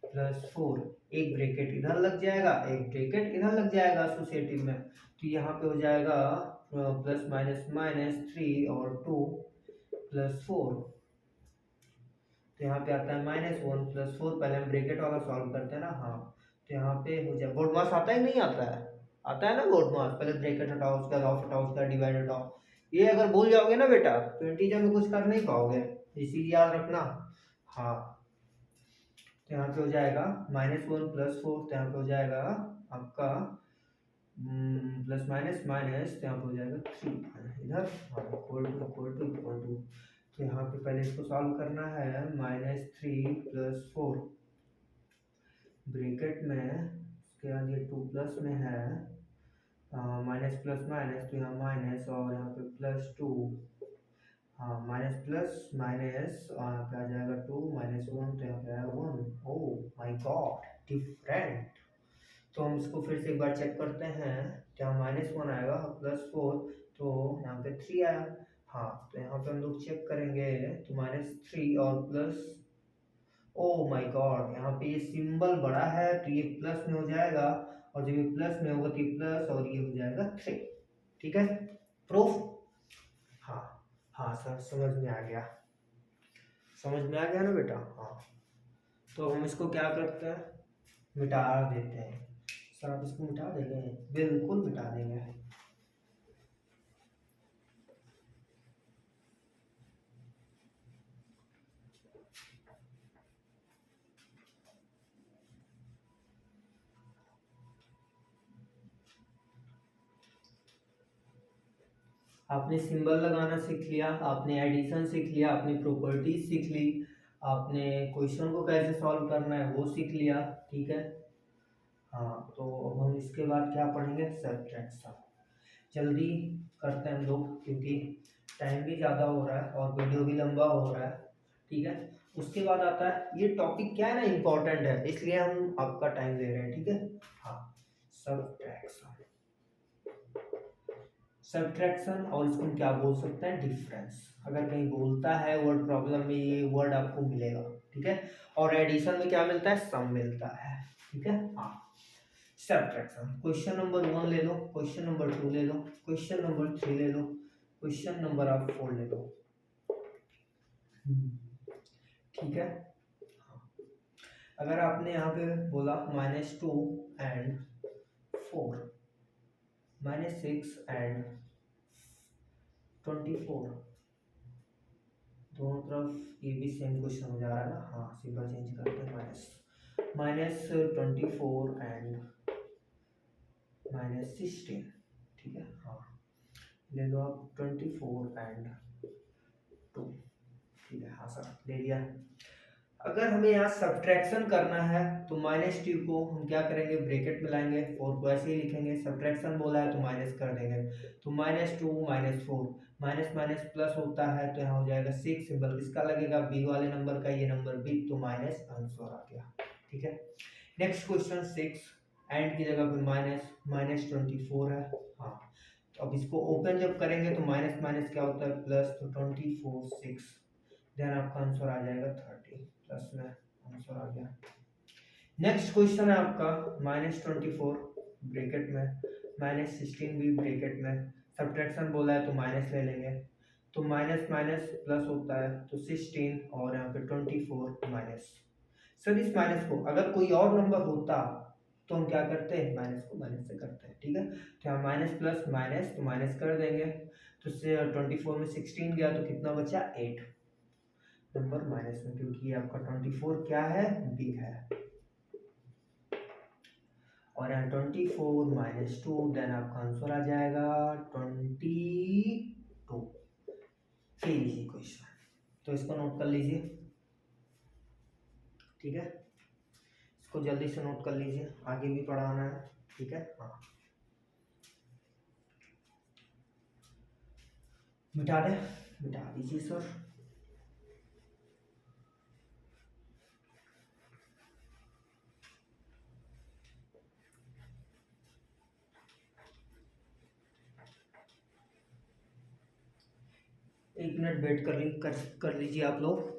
plus 4, एक ब्रैकेट इधर लग जाएगा, एक ब्रैकेट इधर लग जाएगा एसोसिएटिव में, तो यहाँ पे हो जाएगा प्लस माइनस माइनस 3 और 2 प्लस 4, तो यहाँ पे आता है -1 प्लस 4। पहले हम ब्रैकेट वाला सॉल्व करते हैं ना। हाँ, तो यहाँ पे हो जाए, बोर्ड मास आता है नहीं आता है, आता है ना बोर्ड मास। पहले ब्रैकेट हटाओ, उसका ऑफ हटाओ, उसका डिवाइड हटाओ। ये अगर भूल जाओगे ना बेटा तो इंटीजर में कुछ कर नहीं पाओगे, इसीलिए याद रखना। हाँ, तो यहाँ पे हो जाएगा -1 प्लस 4, तो यहाँ पे हो जाएगा आपका प्लस माइनस माइनस, तो यहाँ पे हो जाएगा 3 इधर, equal to equal to equal to. तो यहाँ पे पहले इसको सॉल्व करना है, -3 प्लस 4 ब्रैकेट में, उसके बाद ये 2 प्लस में है, माइनस प्लस माइनस, तो यहाँ माइनस और यहाँ पे +2, हाँ माइनस प्लस माइनस, यहाँ पे आ जाएगा 2 -1, तो यहाँ पे आएगा 1। Oh my God, different. तो हम इसको फिर से एक बार चेक करते हैं, क्या -1 आएगा +4, तो यहाँ पे 3 आया। हाँ, तो यहाँ पे हम लोग चेक करेंगे तो -3 और प्लस, ओ माय गॉड, यहाँ पे ये सिंबल बड़ा है तो ये प्लस में हो जाएगा, और जब ये प्लस में होगा तो ये प्लस और ये हो जाएगा 3, ठीक है। प्रूफ, हाँ हाँ सर समझ में आ गया, समझ में आ गया ना बेटा। हाँ, तो हम इसको क्या करते हैं, मिटा देते हैं। सर आप इसको मिटा देंगे, बिल्कुल मिटा देंगे। आपने सिंबल लगाना सीख लिया, आपने एडिशन सीख लिया, आपने प्रॉपर्टीज सीख ली, आपने क्वेश्चन को कैसे सॉल्व करना है वो सीख लिया, ठीक है। हाँ, तो अब हम इसके बाद क्या पढ़ेंगे, सब्ट्रैक्शन। जल्दी करते हैं हम लोग क्योंकि टाइम भी ज़्यादा हो रहा है और वीडियो भी लंबा हो रहा है, ठीक है। उसके बाद आता है, ये टॉपिक क्या है ना इम्पोर्टेंट है, इसलिए हम आपका टाइम ले रहे हैं, ठीक है। हाँ, सब्ट्रैक्शन, सब्ट्रैक्शन, और इसको हम क्या बोल सकते हैं, डिफरेंस। अगर कहीं बोलता है वर्ड प्रॉब्लम में ये वर्ड आपको मिलेगा, ठीक है। और एडिशन में क्या मिलता है, सम मिलता है, ठीक है। हाँ, सब्ट्रैक्शन, क्वेश्चन नंबर 1 ले लो, क्वेश्चन नंबर 2 ले लो, क्वेश्चन नंबर 3 ले लो, क्वेश्चन नंबर आप 4 ले लो, ठीक है। अगर आपने यहाँ पे बोला -2 एंड 4, -6 एंड 24, दोनों तरफ ये भी सेम क्वेश्चन हो जा रहा है ना। हाँ, सिंबल चेंज करते हैं, -24 एंड -16, ठीक है। हाँ, ले लो आप 24 एंड 2, ठीक है। हाँ सर ले लिया। अगर हमें यहाँ सब्ट्रैक्शन करना है तो -2 को हम क्या करेंगे, ब्रैकेट में लाएंगे, 4 को ऐसे ही लिखेंगे, सब्ट्रैक्शन बोला है तो माइनस कर देंगे, तो -2 -4, माइनस माइनस प्लस होता है, तो यहाँ हो जाएगा 6, सिंबल किसका लगेगा, बी वाले नंबर का, ये नंबर बी, तो माइनस आंसर आ गया, ठीक है। नेक्स्ट क्वेश्चन 6, एंड की जगह पे -24 है। हाँ, तो अब इसको ओपन जब करेंगे तो माइनस माइनस क्या होता है, प्लस, तो 24 6, देन आपका आंसर आ जाएगा 30, प्लस में आंसर आ गया। नेक्स्ट क्वेश्चन है आपका -24 ब्रैकेट में, -16 भी ब्रैकेट में, सब्ट्रैक्शन बोला है तो माइनस ले लेंगे, तो माइनस माइनस प्लस होता है, तो 16 और यहाँ पे 24 माइनस। सर इस माइनस को अगर कोई और नंबर होता तो हम क्या करते हैं, माइनस को माइनस से करते हैं, ठीक है। तो यहाँ माइनस प्लस माइनस, तो माइनस कर देंगे, तो 24 में 16 गया तो कितना बचा, 8 नंबर माइनस में, क्योंकि आपका 24 क्या है, बिग है। और यहाँ 24 माइनस 2, देन आपका आंसर आ जाएगा 22। फिर इजी क्वेश्चन, तो इसको नोट कर लीजिए, ठीक है, इसको जल्दी से नोट कर लीजिए, आगे भी पढ़ाना है, ठीक है। हाँ, मिटा दे, मिटा दीजिए सर। एक मिनट वेट कर लीजिए आप लोग।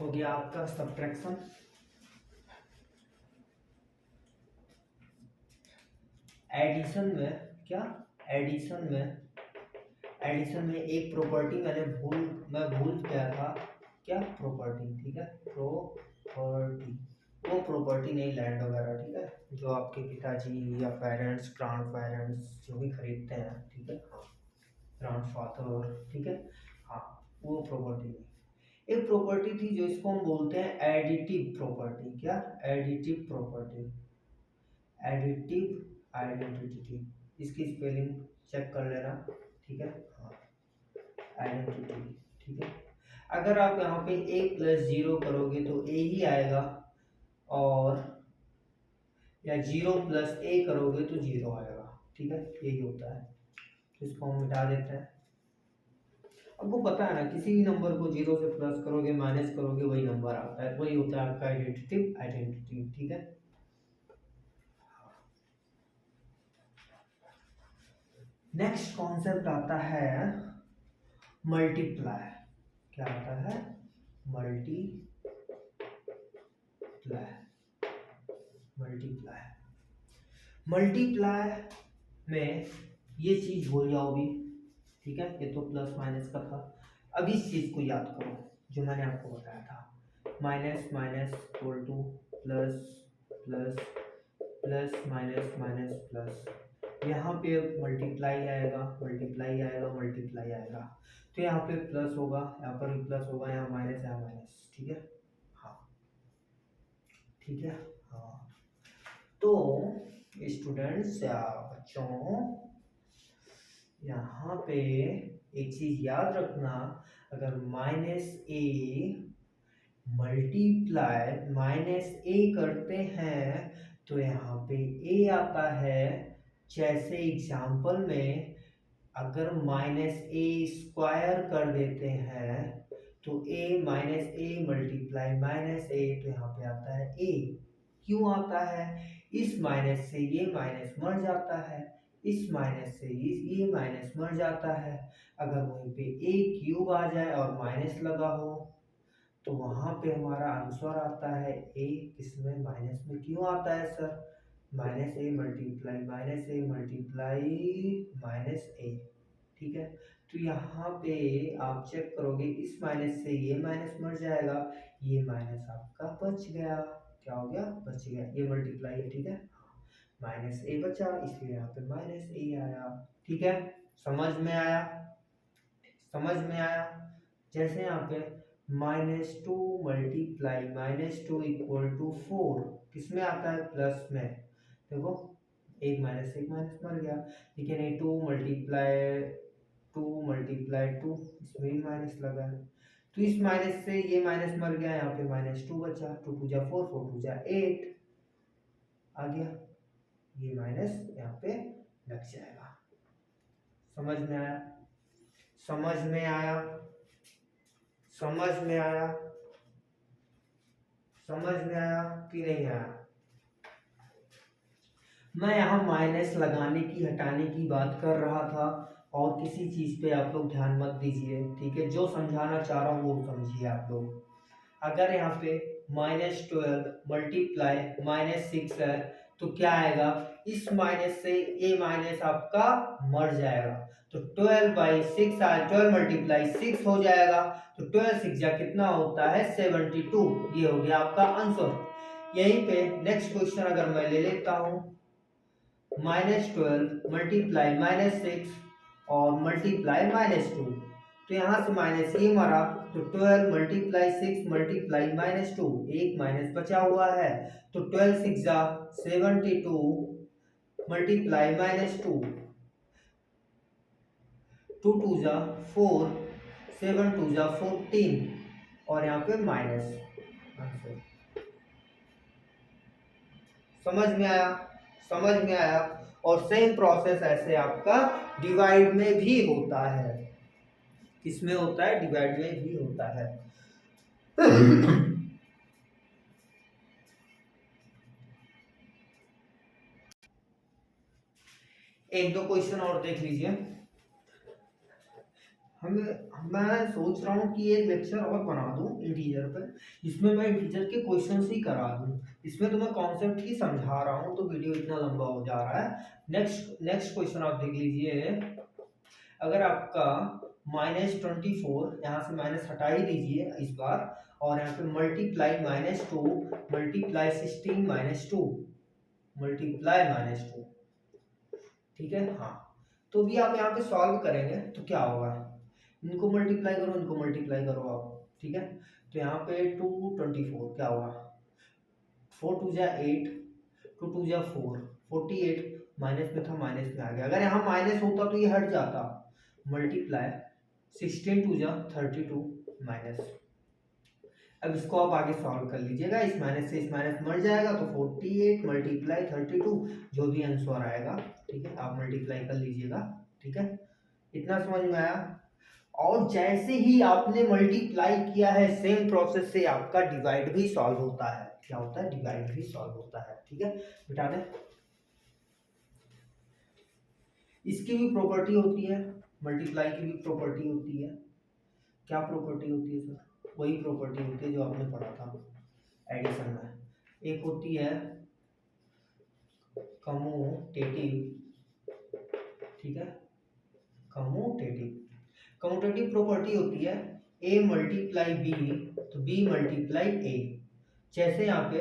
हो गया आपका सब्ट्रैक्शन। एडिशन में क्या, एडिशन में एक प्रॉपर्टी मैं भूल गया था, क्या प्रॉपर्टी, ठीक है, प्रॉपर्टी, वो प्रॉपर्टी नहीं, लैंड वगैरह, ठीक है, जो आपके पिताजी या पेरेंट्स, ग्रांड पेरेंट्स जो भी खरीदते हैं, ठीक है, हाँ, ग्रांड फादर, ठीक है, हाँ, वो प्रॉपर्टी नहीं। एक प्रॉपर्टी थी जो इसको हम बोलते हैं एडिटिव प्रॉपर्टी, क्या, एडिटिव प्रॉपर्टी, एडिटिव आइडेंटिटी, इसकी स्पेलिंग चेक कर लेना, ठीक है, हाँ, आइडेंटिटी, ठीक है। अगर आप यहाँ पे a + 0 करोगे तो a ही आएगा, और या 0 + a करोगे तो 0 आएगा, ठीक है, यही होता है। तो इसको हम मिटा देते हैं। आपको पता है ना, किसी भी नंबर को 0 से प्लस करोगे माइनस करोगे वही नंबर आता है, वही होता है आपका आइडेंटिटी, ठीक है। नेक्स्ट कॉन्सेप्ट आता है मल्टीप्लाई। क्या आता है, मल्टीप्लाई में ये चीज भूल जाओ भी, ठीक है, ये तो प्लस माइनस का था। अब इस चीज को याद करो जो मैंने आपको बताया था, minus minus equal two plus, plus plus minus minus plus, यहाँ पे मल्टीप्लाई आएगा, तो यहाँ पे प्लस होगा, यहाँ पर भी प्लस होगा, यहाँ माइनस, ठीक है, हाँ, ठीक है, हाँ। तो स्टूडेंट्स या बच्चों, यहाँ पे एक चीज याद रखना, अगर -a मल्टीप्लाई -a करते हैं तो यहाँ पे a आता है। जैसे एग्जाम्पल में अगर -a² कर देते हैं तो a मल्टीप्लाई -a, तो यहाँ पे आता है a। क्यों आता है, इस माइनस से ये माइनस मर जाता है, इस माइनस से ये माइनस मर जाता है। अगर वहीं पे a³ आ जाए और माइनस लगा हो तो वहां पे हमारा आंसर आता है a, किसमें, माइनस में। क्यों आता है सर, -a मल्टीप्लाई -a, ठीक है। तो यहाँ पे आप चेक करोगे, इस माइनस से ये माइनस मर जाएगा, ये माइनस आपका बच गया, क्या हो गया, बच गया, ये मल्टीप्लाई है, ठीक है, -a बचा, इसलिए यहाँ पे -a आया, ठीक है। समझ में आया। जैसे यहाँ पे -2 मल्टीप्लाई -2 इक्वल टू 4, किसमें आता है, प्लस में। देखो एक माइनस मर गया, लेकिन ये 2 मल्टीप्लाई 2, इसमें भी माइनस लगा है, तो इस माइनस से ये माइनस मर गया, यहाँ पे -2 बचा, 2 2 जा 4, 4 2 जा 8 आ गया, ये माइनस यहाँ पे लग जाएगा। समझ में आया कि नहीं आया। मैं यहाँ माइनस लगाने की, हटाने की बात कर रहा था, और किसी चीज़ पे आप लोग ध्यान मत दीजिए, ठीक है। जो समझाना चाह रहा हूँ वो समझिए आप लोग। अगर यहाँ पे -12 मल्टीप्लाई -6 है तो क्या आएगा, इस माइनस से ये माइनस आपका मर जाएगा, तो 12/6 12 मल्टीप्लाई 6 हो जाएगा, तो 12 6 जा कितना होता है 72। ये हो गया आपका आंसर। यहीं पे नेक्स्ट क्वेश्चन अगर मैं ले लेता हूँ, -12 मल्टीप्लाई -6 और मल्टीप्लाई -2, तो यहाँ से माइनस ये मरा, तो 12 मल्टीप्लाई 6 मल्टीप्लाई -2, एक माइनस बचा हुआ है, तो 12 6 जा 72 मल्टीप्लाई -2, 2 2 जा 4, 7 2 जा 14, और यहाँ पे माइनस आंसर। समझ में आया, समझ में आया। और सेम प्रोसेस ऐसे आपका डिवाइड में भी होता है। किसमें होता है, डिवाइड में भी होता है। एक दो क्वेश्चन और देख लीजिए। मैं सोच रहा हूँ कि एक लेक्चर और बना दूं इंटीजर पर, जिसमें मैं इंटीजर के क्वेश्चंस ही करा दूं। इसमें तो मैं कॉन्सेप्ट ही समझा रहा हूँ, तो वीडियो इतना लंबा हो जा रहा है। नेक्स्ट क्वेश्चन आप देख लीजिए। अगर आपका -24, यहाँ से माइनस हटा ही दीजिए इस बार, और यहाँ पे मल्टीप्लाई -2 मल्टीप्लाई 16 -2 मल्टीप्लाई -2, ठीक है। हाँ, तो भी आप यहाँ पे सॉल्व करेंगे तो क्या होगा, इनको मल्टीप्लाई करो, इनको मल्टीप्लाई करो आप, ठीक है। तो यहाँ पे 224 क्या होगा, 4 2 जा 8, 2 2 जा 4, 48, माइनस में था माइनस में आ गया। अगर यहाँ माइनस होता तो ये हट जाता, मल्टीप्लाई 16 2 जा 32 माइनस। अब इसको आप आगे सॉल्व कर लीजिएगा, इस माइनस से इस माइनस मर जाएगा, तो 48 मल्टीप्लाई 32, जो भी आंसर आएगा, ठीक है, आप मल्टीप्लाई कर लीजिएगा, ठीक है। इतना समझ में आया। और जैसे ही आपने मल्टीप्लाई किया है, सेम प्रोसेस से आपका डिवाइड भी सॉल्व होता है। क्या होता है, डिवाइड भी सॉल्व होता है, ठीक है। मिटा दें। इसकी भी प्रॉपर्टी होती है, मल्टीप्लाई की भी प्रॉपर्टी होती है। क्या प्रॉपर्टी होती है सर, वही प्रॉपर्टी होती है जो आपने पढ़ा था एडिशन में। एक होती है कमोटेटिव, ठीक है, कमोटेटिव प्रॉपर्टी होती है a मल्टीप्लाई बी तो b मल्टीप्लाई a। जैसे यहाँ पे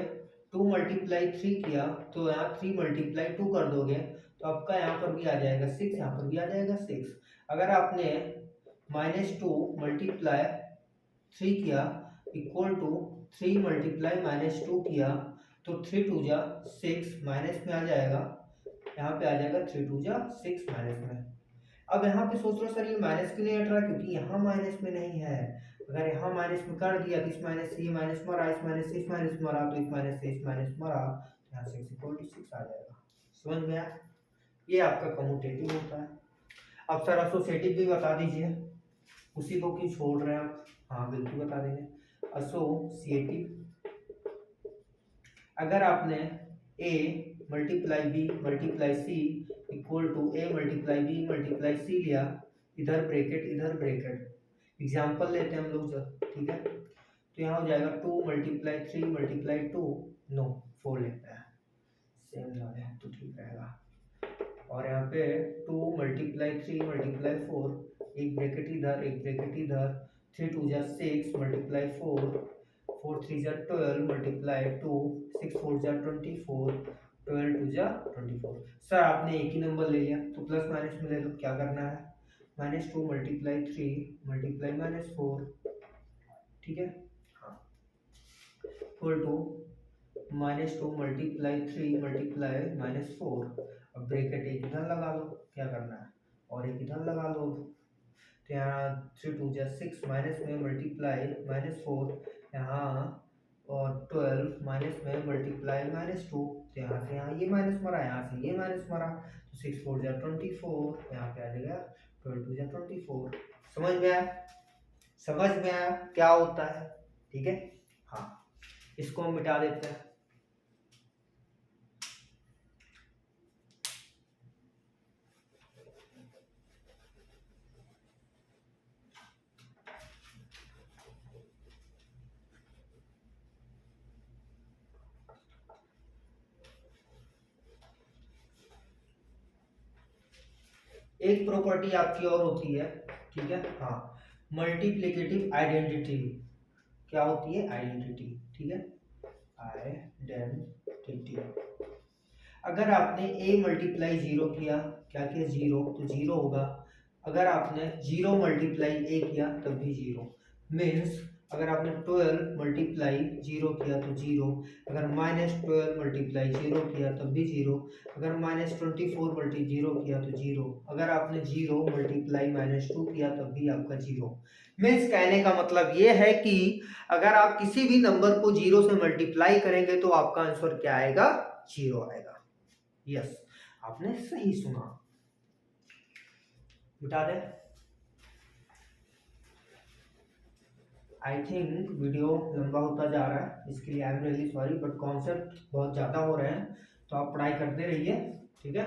2 मल्टीप्लाई 3 किया, तो यहाँ 3 मल्टीप्लाई 2 कर दोगे तो आपका यहाँ पर भी आ जाएगा 6, यहाँ पर भी आ जाएगा 6। अगर आपने -2 मल्टीप्लाई 3 किया इक्वल टू 3 मल्टीप्लाई -2 किया, तो 3 2 जा 6 माइनस में आ जाएगा, यहाँ पे आ जाएगा 3 2 जा 6 माइनस में। अब यहाँ पे सोच रहे सर ये माइनस क्यों नहीं हट रहा, क्योंकि यहाँ माइनस में नहीं है। अगर यहाँ माइनस में कर दिया तो इस माइनस से ये माइनस मरा, इस माइनस से इस माइनस मरा, तो इस माइनस से इस माइनस मरा, तो यहाँ 6 इक्वल टू 6 आ जाएगा। समझ में आया, ये आपका कम्यूटेटिव होता है। अब सर एसोसिएटिव भी बता दीजिए, उसी को क्यों छोड़ रहे हैं आप। हाँ बिल्कुल बता देंगे। एसोसिएटिव, अगर आपने a multiply b multiply c equal to a multiply b multiply c लिया, इधर ब्रैकेट, एग्जाम्पल लेते हैं हम लोग जब, ठीक है। तो यहाँ हो जाएगा 2 मल्टीप्लाई 3 मल्टीप्लाई 2, नो 4 लेते हैं, सेम ना है तो ठीक रहेगा। और यहाँ पे 2 मल्टीप्लाई 3 मल्टीप्लाई 4, एक ब्रैकेट इधर एक ब्रैकेट इधर, 3 2 जा 6 मल्टीप्लाई 4, 4 3 जा 12 मल्टीप्लाई 2, 6 4 जा 24, 12 2 जा 24। सर आपने एक ही नंबर ले लिया तो प्लस माइनस में ले लो, क्या करना है, -2 मल्टीप्लाई 3 मल्टीप्लाई -4, ठीक है। हाँ, इक्वल टू -2 मल्टीप्लाई 3 मल्टीप्लाई -4। अब ब्रैकेट एक इधर लगा लो, क्या करना है, और एक इधर लगा लो। तो यहाँ 3 2 जा 6 माइनस में मल्टीप्लाई -4, यहाँ और 12 माइनस में मल्टीप्लाई -2, तो यहाँ से यहाँ ये माइनस मरा, यहाँ से ये माइनस मरा, तो 6 4 जा 24, यहाँ पे आ जाएगा 12 2 जा 24। समझ में आया, समझ में आया क्या होता है, ठीक है। हाँ, इसको हम मिटा देते हैं। एक प्रॉपर्टी आपकी और होती है, ठीक है, हाँ, मल्टीप्लिकेटिव आइडेंटिटी। क्या होती है? आइडेंटिटी, ठीक है, आइडेंटिटी। अगर आपने a मल्टीप्लाई जीरो किया, क्या किया? जीरो, तो जीरो होगा। अगर आपने जीरो मल्टीप्लाई a किया तब भी जीरो। मीन्स अगर आपने 12 मल्टीप्लाई जीरो किया तो जीरो, अगर -12 मल्टीप्लाई जीरो किया तब भी जीरो, अगर -24 मल्टी जीरो किया तो जीरो, अगर आपने जीरो मल्टीप्लाई -2 किया तब भी आपका जीरो। मीन्स कहने का मतलब ये है कि अगर आप किसी भी नंबर को जीरो से मल्टीप्लाई करेंगे तो आपका आंसर क्या आएगा? जीरो आएगा। यस, आपने सही सुना। मिटा दे। आई थिंक वीडियो लंबा होता जा रहा है, इसके लिए I am really sorry, but concept बहुत ज़्यादा हो रहे हैं, तो आप पढ़ाई करते रहिए, ठीक है।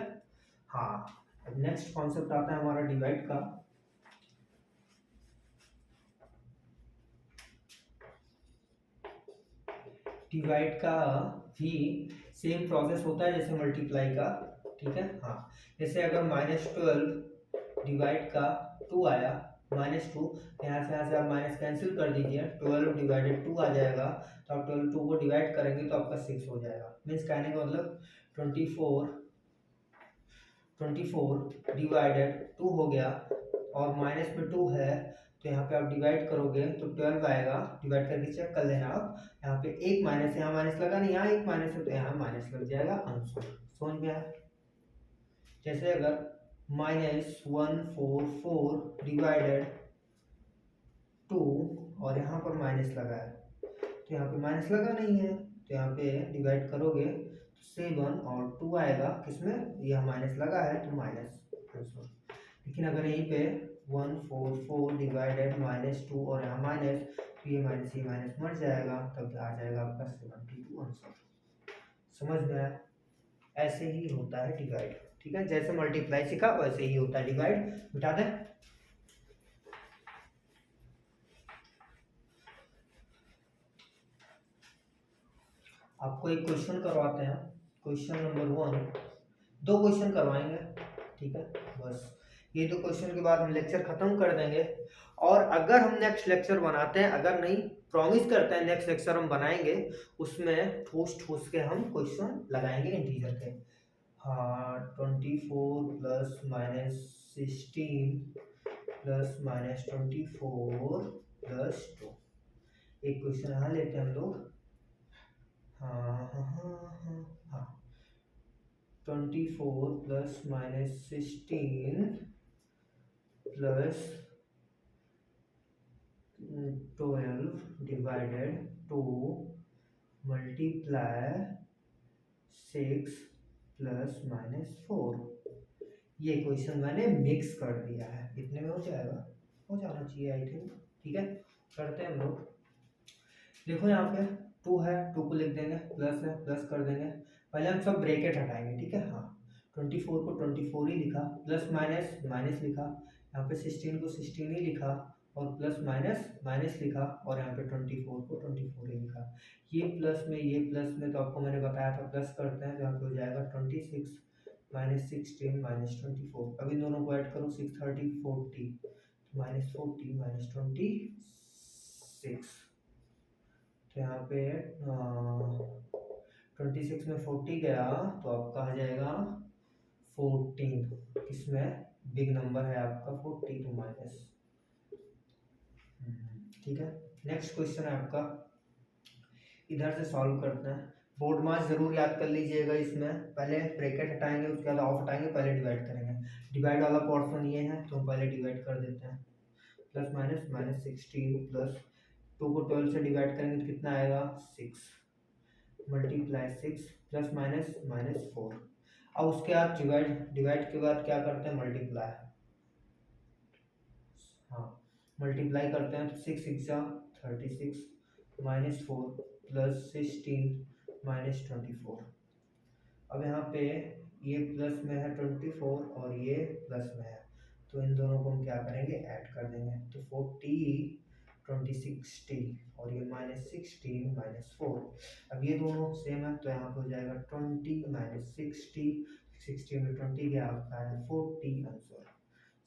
हाँ, अब नेक्स्ट कॉन्सेप्ट आता है हमारा डिवाइड का। डिवाइड का भी सेम प्रोसेस होता है जैसे मल्टीप्लाई का, ठीक है। हाँ, जैसे अगर -12 डिवाइड का 2 आया, -2, यहाँ से आप माइनस कैंसिल कर दीजिए, 12 डिवाइडेड 2 आ जाएगा, तो आप 12 2 को डिवाइड करेंगे तो आपका 6 हो जाएगा। मीन्स कहने का मतलब 24 डिवाइडेड 2 हो गया, और माइनस में 2 है, तो यहाँ पे आप डिवाइड करोगे तो 12 आएगा। डिवाइड करके चेक कर लेना आप, यहाँ पे एक माइनस, यहाँ माइनस लगा नहीं, यहाँ एक माइनस है तो यहाँ माइनस लग जाएगा, आंसर। समझ में आया? जैसे अगर -144 डिवाइडेड 2 और यहाँ पर माइनस लगा है, तो यहाँ पे माइनस लगा नहीं है, तो यहाँ पे डिवाइड करोगे 7 और 2 आएगा, किसमें? यह माइनस लगा है तो माइनस आंसर। लेकिन अगर यहीं पे 144 डिवाइडेड -2 और यहाँ माइनस, तो ये माइनस मर जाएगा, तब आ जाएगा आपका 72 आंसर। समझ में आया? ऐसे ही होता है डिवाइड, ठीक है, जैसे मल्टीप्लाई सीखा वैसे ही होता है डिवाइड। मिटा दें। आपको एक क्वेश्चन करवाते हैं, क्वेश्चन नंबर 1, 2 क्वेश्चन करवाएंगे, ठीक है, बस ये 2 क्वेश्चन के बाद हम लेक्चर खत्म कर देंगे। और अगर हम नेक्स्ट लेक्चर बनाते हैं, अगर नहीं, प्रॉमिस करते हैं नेक्स्ट लेक्चर हम बनाएंगे, उसमें ठोस ठोस के हम क्वेश्चन लगाएंगे इंटीजर के। हाँ, 24 प्लस -16 प्लस -24 प्लस 2, एक क्वेश्चन यहाँ लेते हैं हम लोग। हाँ हाँ हाँ हाँ हाँ, 24 plus -16 plus 12 divided 2 multiply 6 plus -4। ये क्वेश्चन मैंने मिक्स कर दिया है, इतने में हो जाएगा, हो जाना चाहिए आई थिंक, ठीक है। करते हैं हम लोग। देखो यहाँ पे 2 है, 2 को लिख देंगे, प्लस है प्लस कर देंगे, पहले हम सब ब्रैकेट हटाएंगे, ठीक है। हाँ, 24 को 24 ही लिखा, प्लस माइनस माइनस लिखा, यहाँ पे 16 को 16 ही लिखा, और प्लस माइनस माइनस लिखा, और यहाँ पे 24 को 24 ही लिखा। ये प्लस में ये प्लस में, तो आपको मैंने बताया था प्लस करते हैं तो यहाँ पे हो जाएगा 26 -16 -24। अब इन दोनों को ऐड करो, 6 30 40, -40 -26, तो यहाँ पे 26 में 40 गया तो आपका आ जाएगा 14, इसमें बिग नंबर है आपका 40, तो माइनस, ठीक है। नेक्स्ट क्वेश्चन है आपका, इधर से सॉल्व करते हैं। बोर्ड मास जरूर याद कर लीजिएगा, इसमें पहले ब्रैकेट हटाएंगे, उसके बाद ऑफ हटाएंगे, पहले डिवाइड करेंगे। डिवाइड वाला पोर्शन ये है तो हम पहले डिवाइड कर देते हैं। प्लस माइनस -16 प्लस 2 को 12 से डिवाइड करेंगे तो कितना आएगा? 6 मल्टीप्लाई 6 प्लस -4। अब उसके बाद डिवाइड के बाद क्या करते हैं? मल्टीप्लाई। हाँ, मल्टीप्लाई करते हैं तो 6 6 36 -4 प्लस 16 -24। अब यहाँ पे ये प्लस में है 24 और ये प्लस में है, तो इन दोनों को हम क्या करेंगे? ऐड कर देंगे, तो 40 20 60 और ये -16 -4। अब ये दोनों सेम है तो यहाँ पे हो जाएगा 20 -60, 60 में 20 गया, आपका है 40 आंसर।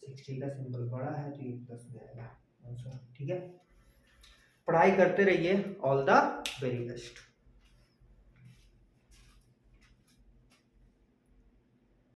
60 का सिंबल बड़ा है तो ये प्लस में आएगा आंसर। ठीक है, पढ़ाई करते रहिए। All the very best.